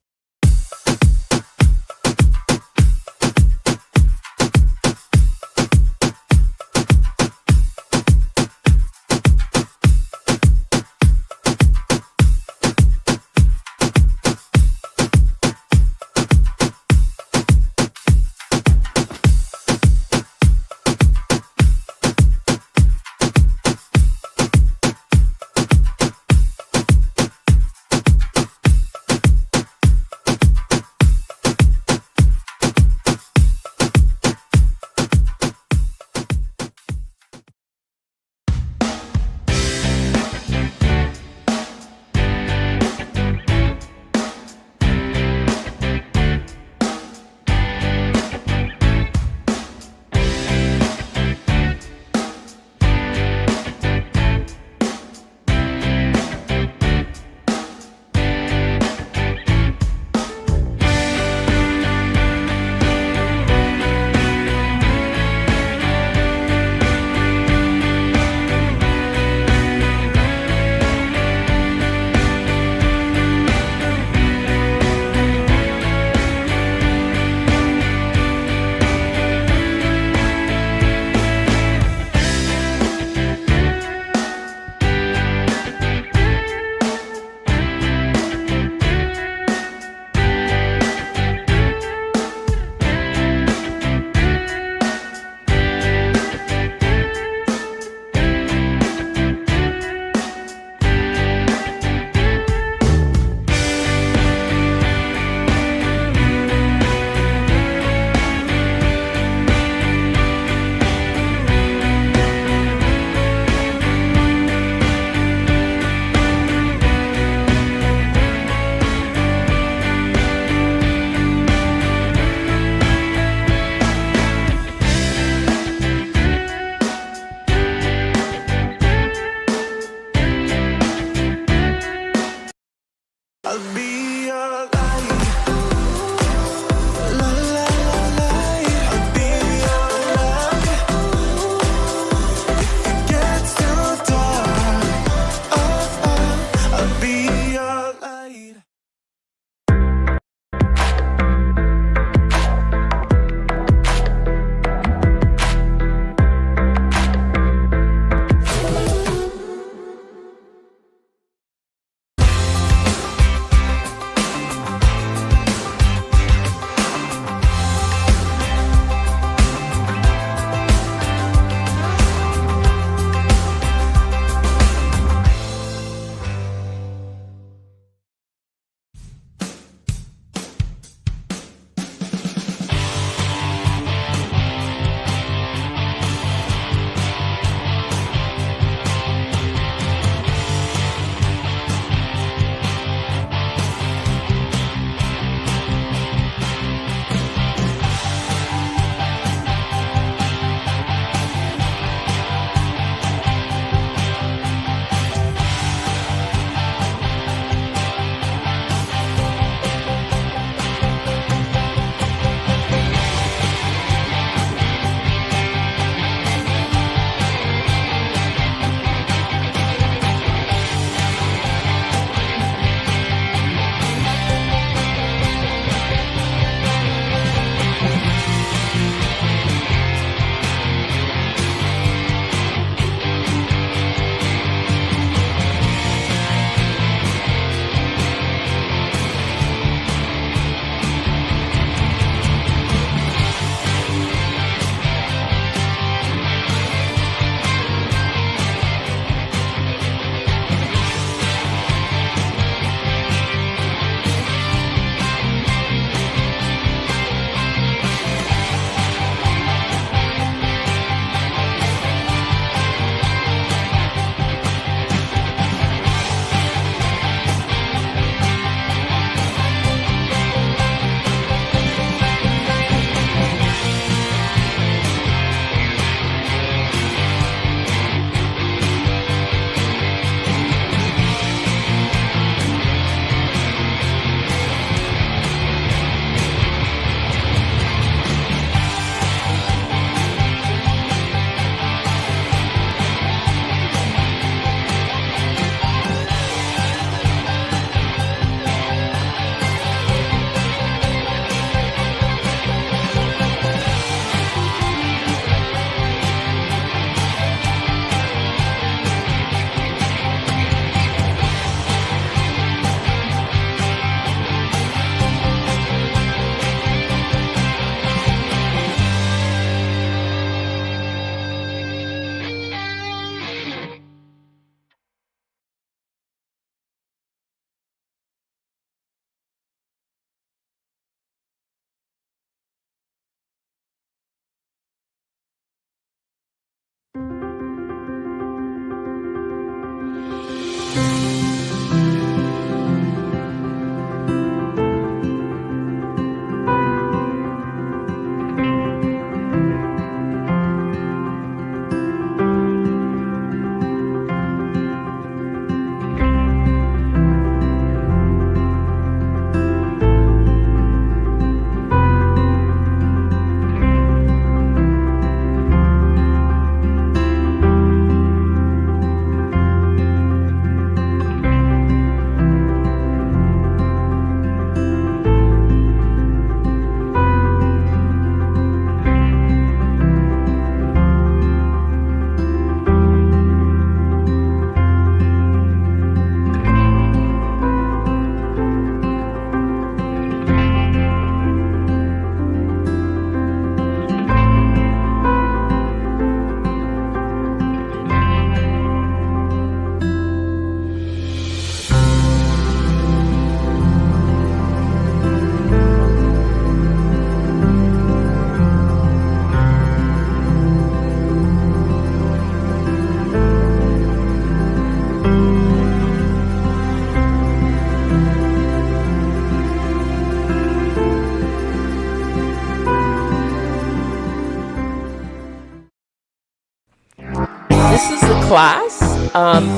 This is a class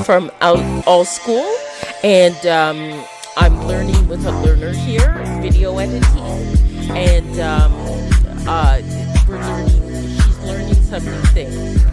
from All School, and I'm learning with a learner here, video editing, and she's learning some new things.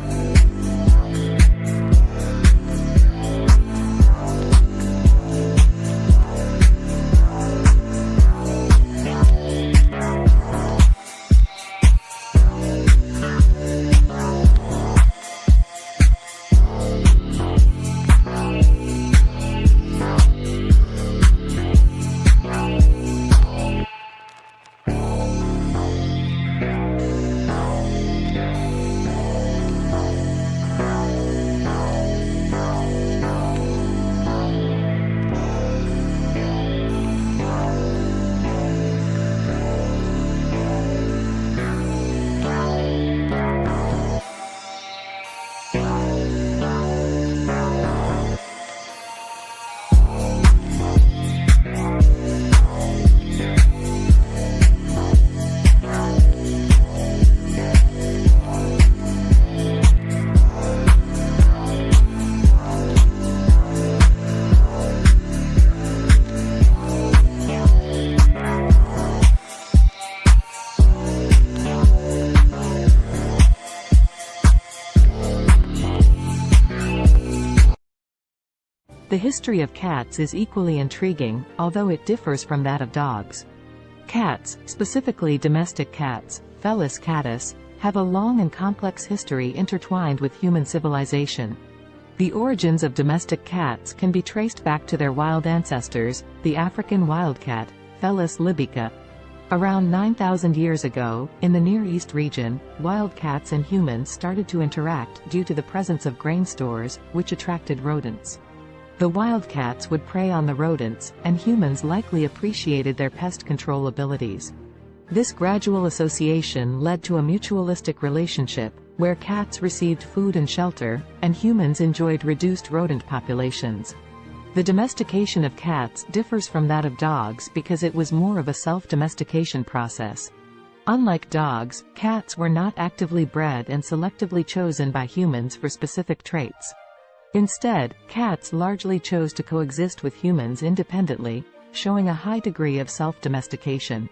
The history of cats is equally intriguing, although it differs from that of dogs. Cats, specifically domestic cats, Felis catus, have a long and complex history intertwined with human civilization. The origins of domestic cats can be traced back to their wild ancestors, the African wildcat, Felis libica. Around 9,000 years ago, in the Near East region, wild cats and humans started to interact due to the presence of grain stores, which attracted rodents. The wildcats would prey on the rodents, and humans likely appreciated their pest control abilities. This gradual association led to a mutualistic relationship, where cats received food and shelter, and humans enjoyed reduced rodent populations. The domestication of cats differs from that of dogs because it was more of a self-domestication process. Unlike dogs, cats were not actively bred and selectively chosen by humans for specific traits. Instead, cats largely chose to coexist with humans independently, showing a high degree of self-domestication.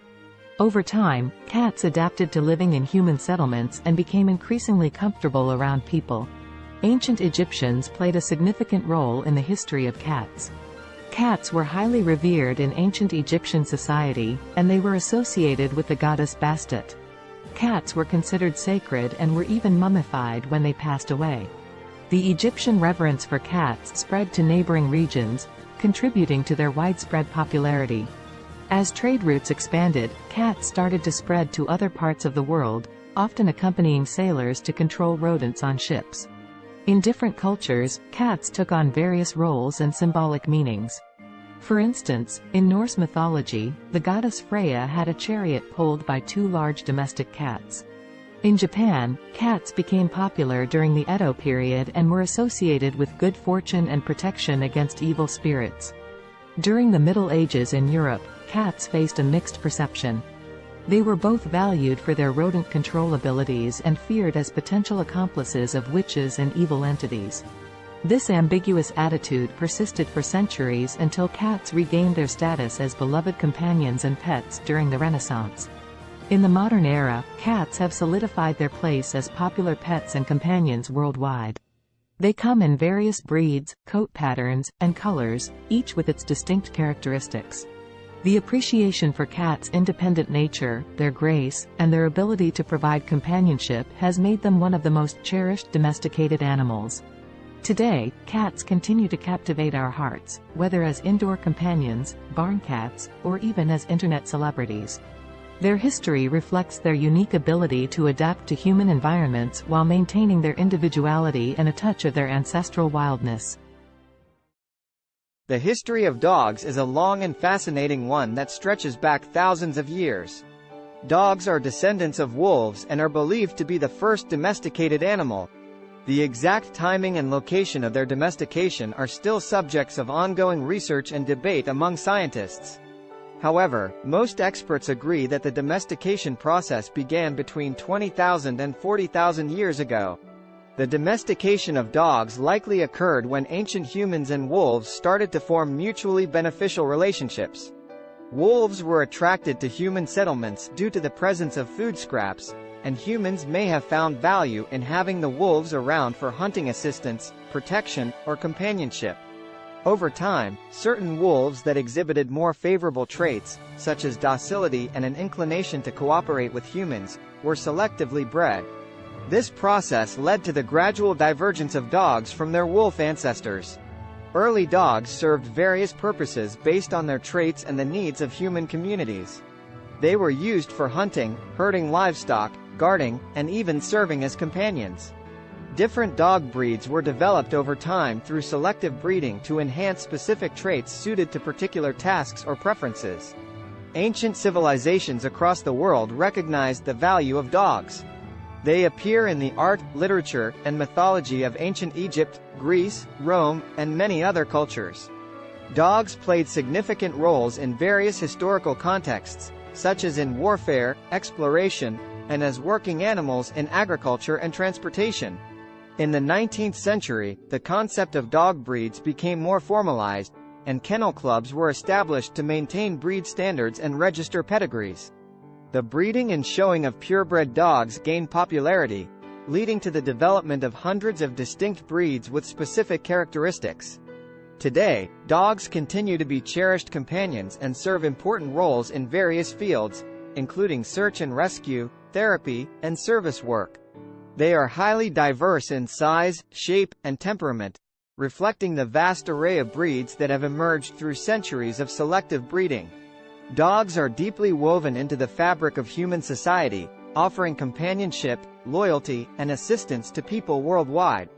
Over time, cats adapted to living in human settlements and became increasingly comfortable around people. Ancient Egyptians played a significant role in the history of cats. Cats were highly revered in ancient Egyptian society, and they were associated with the goddess Bastet. Cats were considered sacred and were even mummified when they passed away. The Egyptian reverence for cats spread to neighboring regions, contributing to their widespread popularity. As trade routes expanded, cats started to spread to other parts of the world, often accompanying sailors to control rodents on ships. In different cultures, cats took on various roles and symbolic meanings. For instance, in Norse mythology, the goddess Freya had a chariot pulled by two large domestic cats. In Japan, cats became popular during the Edo period and were associated with good fortune and protection against evil spirits. During the Middle Ages in Europe, cats faced a mixed perception. They were both valued for their rodent control abilities and feared as potential accomplices of witches and evil entities. This ambiguous attitude persisted for centuries until cats regained their status as beloved companions and pets during the Renaissance. In the modern era, cats have solidified their place as popular pets and companions worldwide. They come in various breeds, coat patterns, and colors, each with its distinct characteristics. The appreciation for cats' independent nature, their grace, and their ability to provide companionship has made them one of the most cherished domesticated animals. Today, cats continue to captivate our hearts, whether as indoor companions, barn cats, or even as internet celebrities. Their history reflects their unique ability to adapt to human environments while maintaining their individuality and a touch of their ancestral wildness. The history of dogs is a long and fascinating one that stretches back thousands of years. Dogs are descendants of wolves and are believed to be the first domesticated animal. The exact timing and location of their domestication are still subjects of ongoing research and debate among scientists. However, most experts agree that the domestication process began between 20,000 and 40,000 years ago. The domestication of dogs likely occurred when ancient humans and wolves started to form mutually beneficial relationships. Wolves were attracted to human settlements due to the presence of food scraps, and humans may have found value in having the wolves around for hunting assistance, protection, or companionship. Over time, certain wolves that exhibited more favorable traits, such as docility and an inclination to cooperate with humans, were selectively bred. This process led to the gradual divergence of dogs from their wolf ancestors. Early dogs served various purposes based on their traits and the needs of human communities. They were used for hunting, herding livestock, guarding, and even serving as companions. Different dog breeds were developed over time through selective breeding to enhance specific traits suited to particular tasks or preferences. Ancient civilizations across the world recognized the value of dogs. They appear in the art, literature, and mythology of ancient Egypt, Greece, Rome, and many other cultures. Dogs played significant roles in various historical contexts, such as in warfare, exploration, and as working animals in agriculture and transportation. In the 19th century, the concept of dog breeds became more formalized, and kennel clubs were established to maintain breed standards and register pedigrees. The breeding and showing of purebred dogs gained popularity, leading to the development of hundreds of distinct breeds with specific characteristics. Today, dogs continue to be cherished companions and serve important roles in various fields, including search and rescue, therapy, and service work. They are highly diverse in size, shape, and temperament, reflecting the vast array of breeds that have emerged through centuries of selective breeding. Dogs are deeply woven into the fabric of human society, offering companionship, loyalty, and assistance to people worldwide.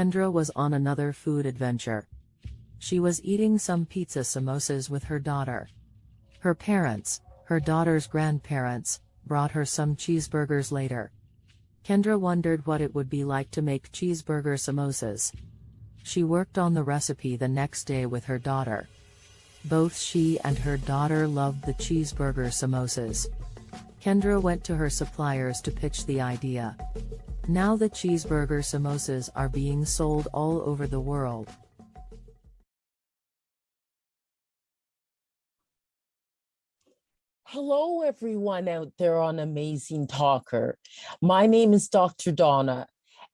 Kendra was on another food adventure. She was eating some pizza samosas with her daughter. Her parents, her daughter's grandparents, brought her some cheeseburgers later. Kendra wondered what it would be like to make cheeseburger samosas. She worked on the recipe the next day with her daughter. Both she and her daughter loved the cheeseburger samosas. Kendra went to her suppliers to pitch the idea. Now the cheeseburger samosas are being sold all over the world. Hello, everyone out there on Amazing Talker. My name is Dr. Donna,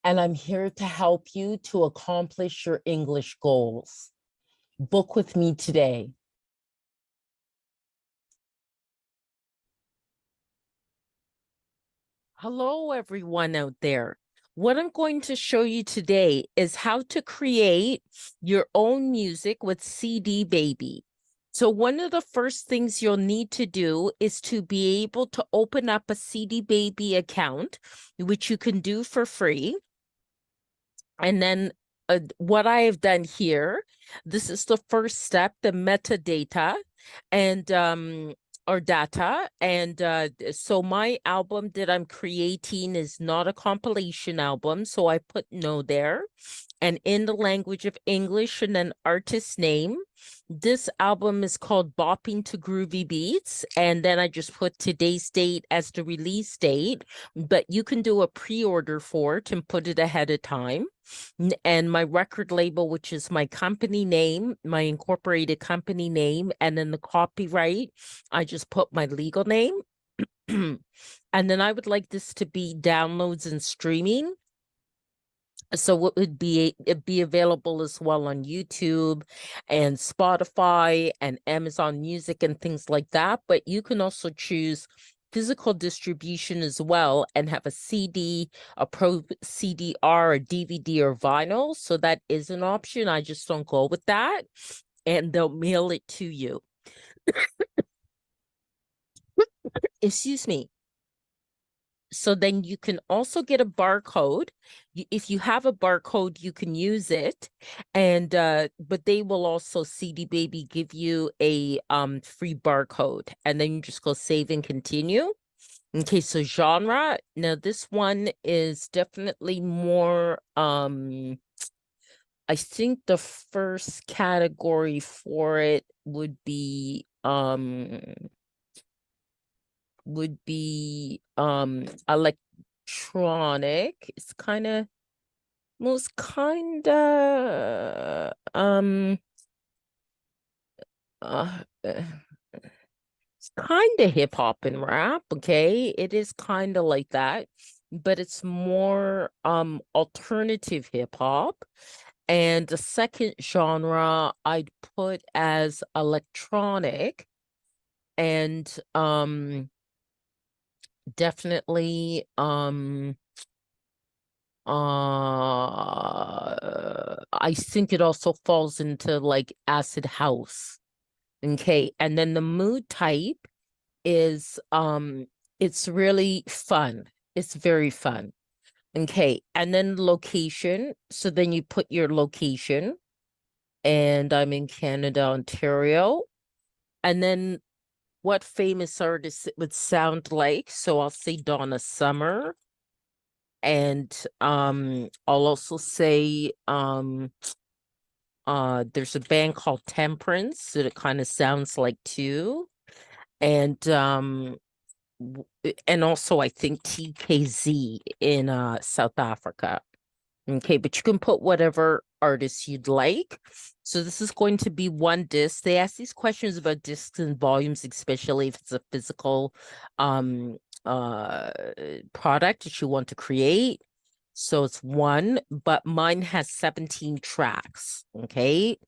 and I'm here to help you to accomplish your English goals. Book with me today. Hello, everyone out there. What I'm going to show you today is how to create your own music with CD Baby. So one of the first things you'll need to do is to be able to open up a CD Baby account, which you can do for free. And then what I have done here, this is the first step, the metadata and or data. And so my album that I'm creating is not a compilation album. So I put no there. And in the language of English and an artist name. This album is called Bopping to Groovy Beats. And then I just put today's date as the release date. But you can do a pre-order for it and put it ahead of time. And my record label, which is my company name, my incorporated company name, and then the copyright, I just put my legal name. And then I would like this to be downloads and streaming. So it'd be available as well on YouTube and Spotify and Amazon Music and things like that. But you can also choose physical distribution as well and have a CD, a Pro CDR, a DVD, or vinyl. So that is an option. I just don't go with that. And they'll mail it to you. Excuse me. So then you can also get a barcode. If you have a barcode, you can use it. And but they will also CD Baby give you a free barcode. And then you just go save and continue. Okay, so genre. Now this one is definitely more I think the first category for it would be electronic. It's kind of most kind of it's kind of hip hop and rap. Okay, it is kind of like that, but it's more alternative hip hop. And the second genre I'd put as electronic, and definitely I think it also falls into like acid house. Okay, and then the mood type is it's really fun. It's very fun. Okay, and then location. So then you put your location, and I'm in Canada, Ontario. And then what famous artist it would sound like. So I'll say Donna Summer. And I'll also say there's a band called Temperance that it kind of sounds like too. And also I think TKZ in South Africa. Okay, but you can put whatever artist you'd like. So this is going to be one disc. They ask these questions about discs and volumes, especially if it's a physical product that you want to create. So it's one, but mine has 17 tracks. Okay.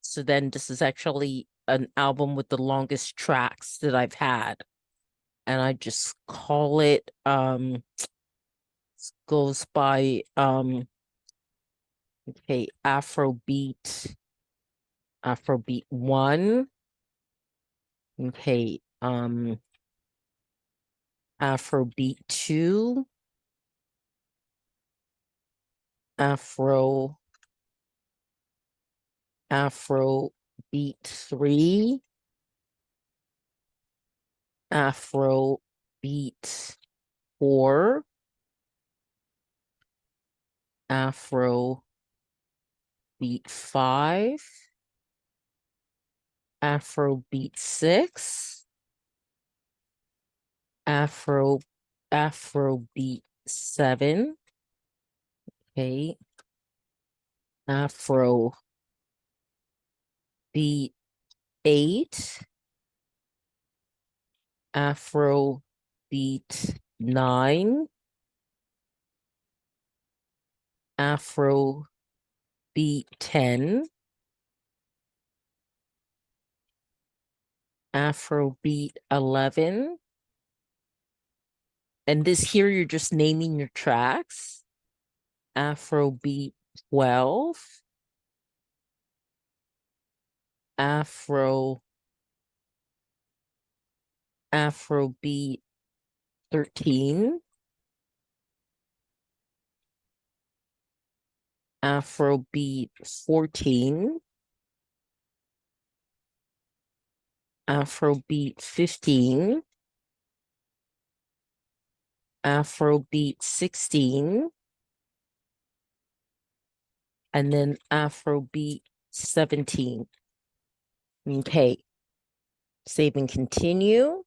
So then this is actually an album with the longest tracks that I've had. And I just call it goes by okay, Afrobeat 1. Okay, Afrobeat 2. Afrobeat 3. Afrobeat 4. Afrobeat 5. Afrobeat 6. Afrobeat 7. Okay. Afrobeat 8. Afrobeat 9. Afrobeat 10. Afrobeat 11. And this here, you're just naming your tracks. Afrobeat 12, Afrobeat 13, Afrobeat 14, Afrobeat 15, Afrobeat 16, and then Afrobeat 17. Okay, save and continue.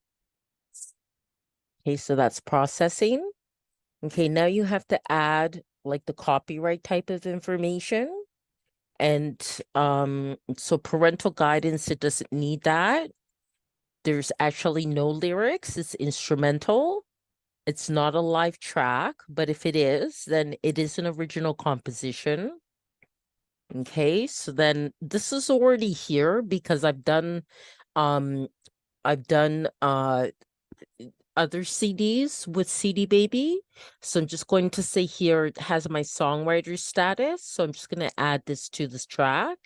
Okay, so that's processing. Okay, now you have to add like the copyright type of information. And so parental guidance, it doesn't need that. There's actually no lyrics, it's instrumental. It's not a live track, but if it is, then it is an original composition. Okay, so then this is already here because I've done other CDs with CD Baby. So I'm just going to say here it has my songwriter status. So I'm just going to add this to this track.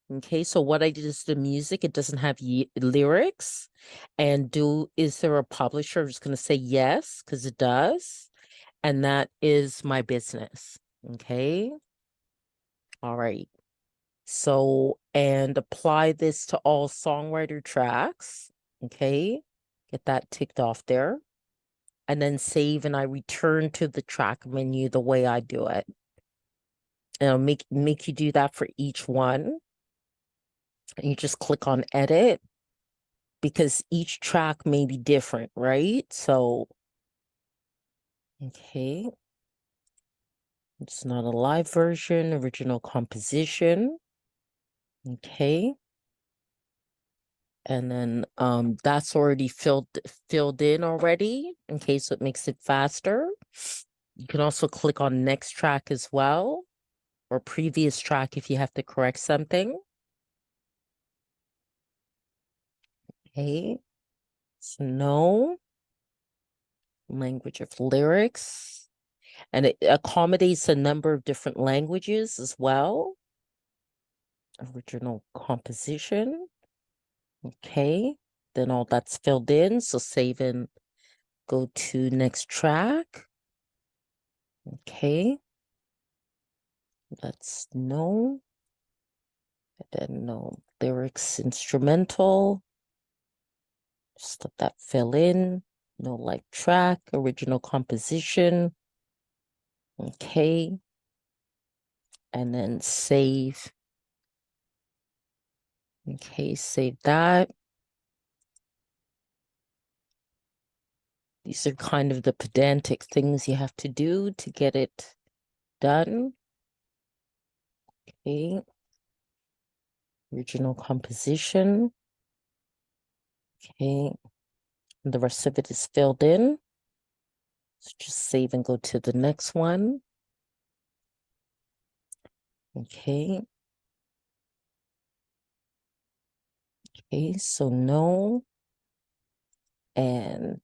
Okay, so what I did is the music, it doesn't have lyrics. And is there a publisher? I'm just going to say yes, because it does. And that is my business. Okay. All right. So, and apply this to all songwriter tracks. Okay. Get that ticked off there. And then save, and I return to the track menu the way I do it. And I'll make you do that for each one. And you just click on edit because each track may be different, right? So, okay. It's not a live version, original composition. Okay. And then that's already filled in already. Okay, so it makes it faster. You can also click on next track as well, or previous track if you have to correct something. Okay, so no language of lyrics, and it accommodates a number of different languages as well. Original composition. Okay, then all that's filled in, so save and go to next track. Okay, that's no, and then no lyrics instrumental. Just let that fill in. No live track, original composition. Okay, and then save. Okay, save that. These are kind of the pedantic things you have to do to get it done. Okay. Original composition. Okay. And the rest of it is filled in. So just save and go to the next one. Okay. Okay, so no. And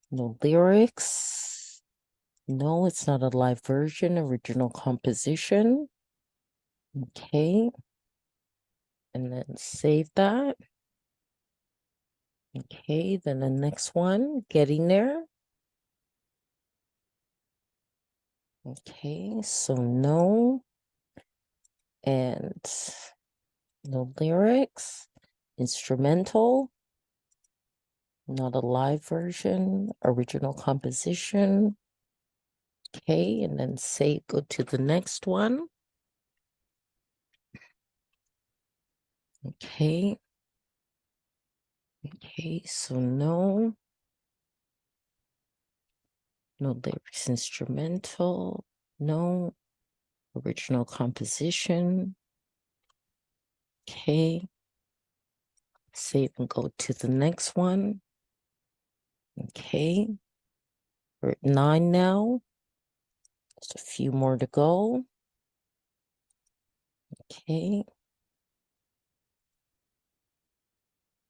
no lyrics. No, it's not a live version, original composition. Okay. And then save that. Okay, then the next one, getting there. Okay, so no. And no lyrics. Instrumental. Not a live version. Original composition. Okay, and then save, go to the next one. Okay. Okay, so no. No lyrics instrumental. No. Original composition. Okay. Save and go to the next one. Okay. We're at 9 now. Just a few more to go. Okay.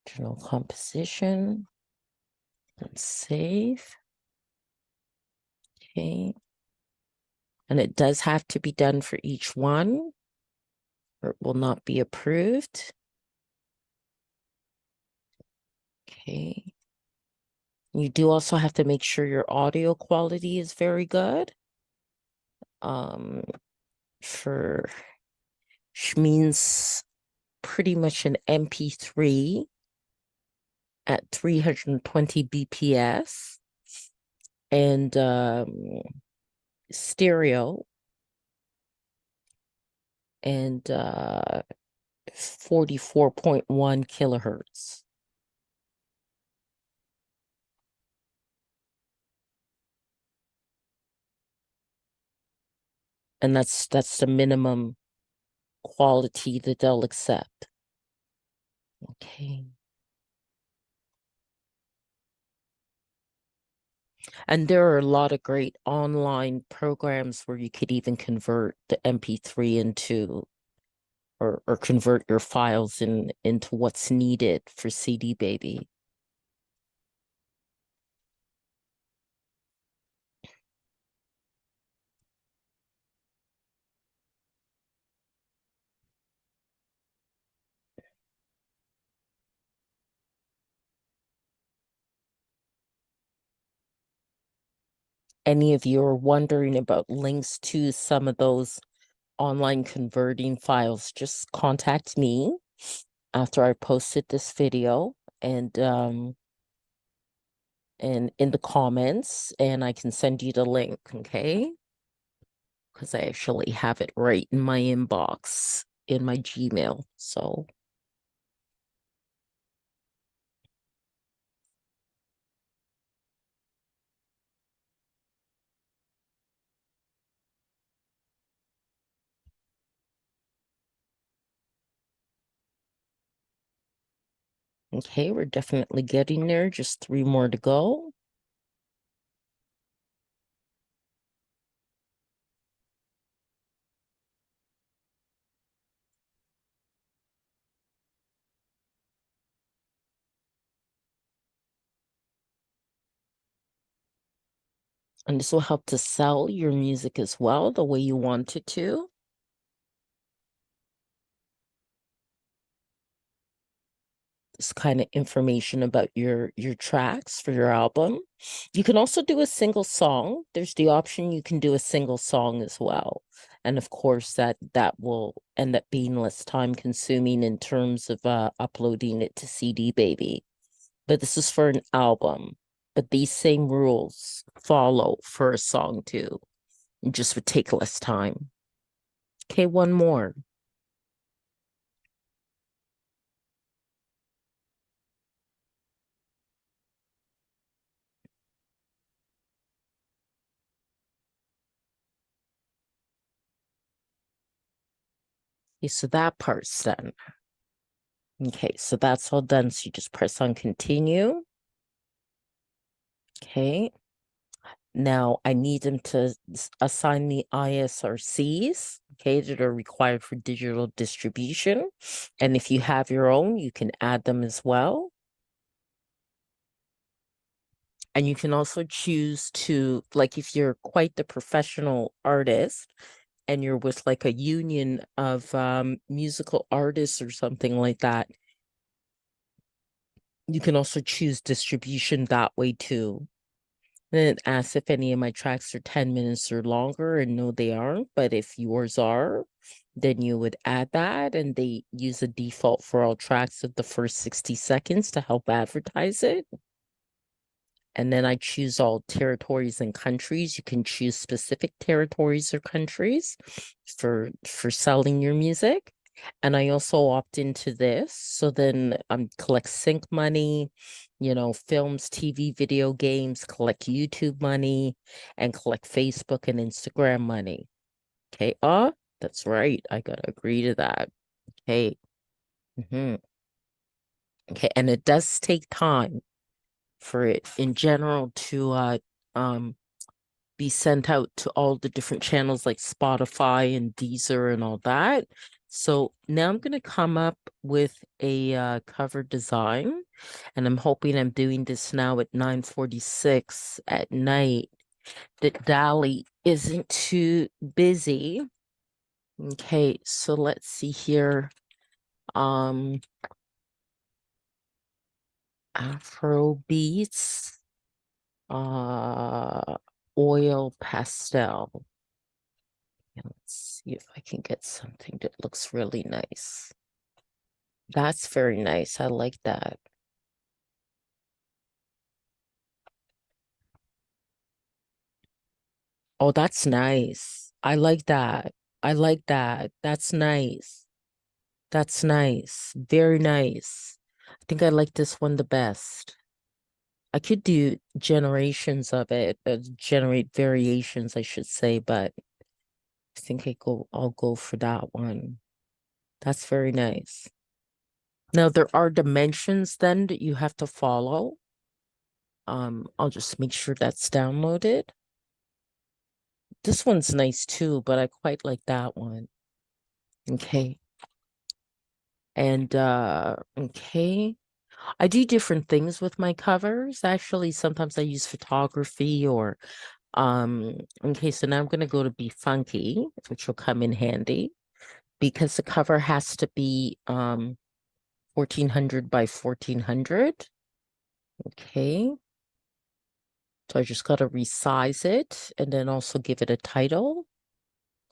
Original composition. And save. Okay. And it does have to be done for each one, or it will not be approved. Okay. You do also have to make sure your audio quality is very good. For which means pretty much an MP3 at 320 BPS and stereo and 44.1 kilohertz. And that's the minimum quality that they'll accept. Okay. And there are a lot of great online programs where you could even convert the MP3 into or convert your files into what's needed for CD Baby. Any of you are wondering about links to some of those online converting files, just contact me after I posted this video and in the comments, and I can send you the link, okay? Because I actually have it right in my inbox in my Gmail. So okay, we're definitely getting there. Just 3 more to go. And this will help to sell your music as well, the way you want it to. This kind of information about your tracks for your album. You can also do a single song. There's the option you can do a single song as well. And of course that will end up being less time consuming in terms of uploading it to CD Baby. But this is for an album. But these same rules follow for a song too. It just would take less time. Okay, one more. Okay, so that part's done. Okay, so that's all done. So you just press on continue. Okay. Now I need them to assign the ISRCs, okay, that are required for digital distribution. And if you have your own, you can add them as well. And you can also choose to, like, if you're quite the professional artist and you're with like a union of musical artists or something like that, you can also choose distribution that way too. Then it asks if any of my tracks are 10 minutes or longer, and no, they aren't. But if yours are, then you would add that, and they use a default for all tracks of the first 60 seconds to help advertise it. And then I choose all territories and countries. You can choose specific territories or countries for selling your music. And I also opt into this. So then collect sync money, films, TV, video games, collect YouTube money, and collect Facebook and Instagram money. Okay. That's right. I gotta agree to that. Okay. Okay. And it does take time for it in general to be sent out to all the different channels like Spotify and Deezer and all that. So now I'm going to come up with a cover design, and I'm hoping I'm doing this now at 9:46 at night that Dolly isn't too busy. Okay, so let's see here. Afro beats, oil pastel. And let's see if I can get something that looks really nice. That's very nice. I like that. Oh, that's nice. I like that. I like that. That's nice. That's nice. Very nice. I think I like this one the best. I could do generations of it, generate variations, I should say, but I think I'll go for that one. That's very nice. Now there are dimensions then that you have to follow. I'll just make sure that's downloaded. This one's nice too, but I quite like that one. Okay. And okay. I do different things with my covers. Actually, sometimes I use photography or okay, so now I'm gonna go to Be Funky, which will come in handy because the cover has to be 1400 by 1400. Okay. So I just gotta resize it and then also give it a title.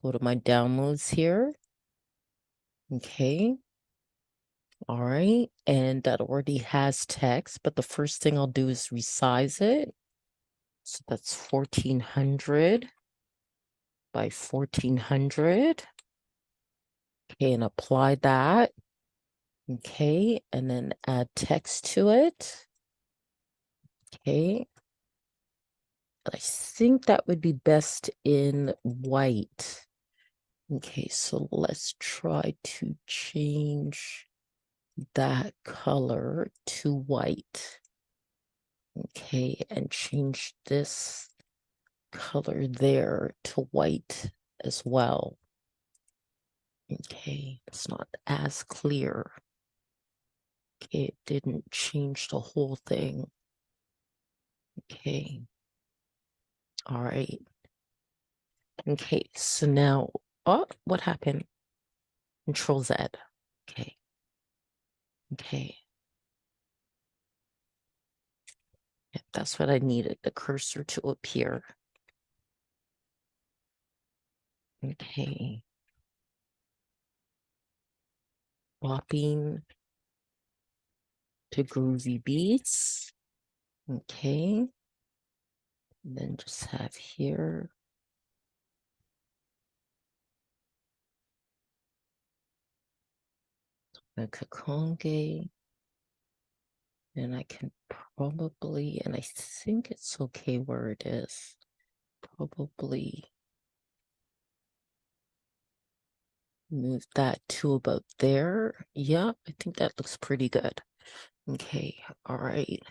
Go to my downloads here. Okay. All right. And that already has text, but the first thing I'll do is resize it. So that's 1400 by 1400. Okay, and apply that. Okay, and then add text to it. Okay. I think that would be best in white. Okay, so let's try to change that color to white. Okay, and change this color there to white as well. Okay, it's not as clear. Okay, it didn't change the whole thing. Okay. All right. Okay, so now, oh, what happened? Control Z. Okay. Okay. Yep, that's what I needed, the cursor to appear. Okay. Swapping to groovy beats. Okay. And then just have here. Donna Kakonge. And I can probably, and I think it's okay where it is. Probably move that to about there. Yeah, I think that looks pretty good. Okay, all right.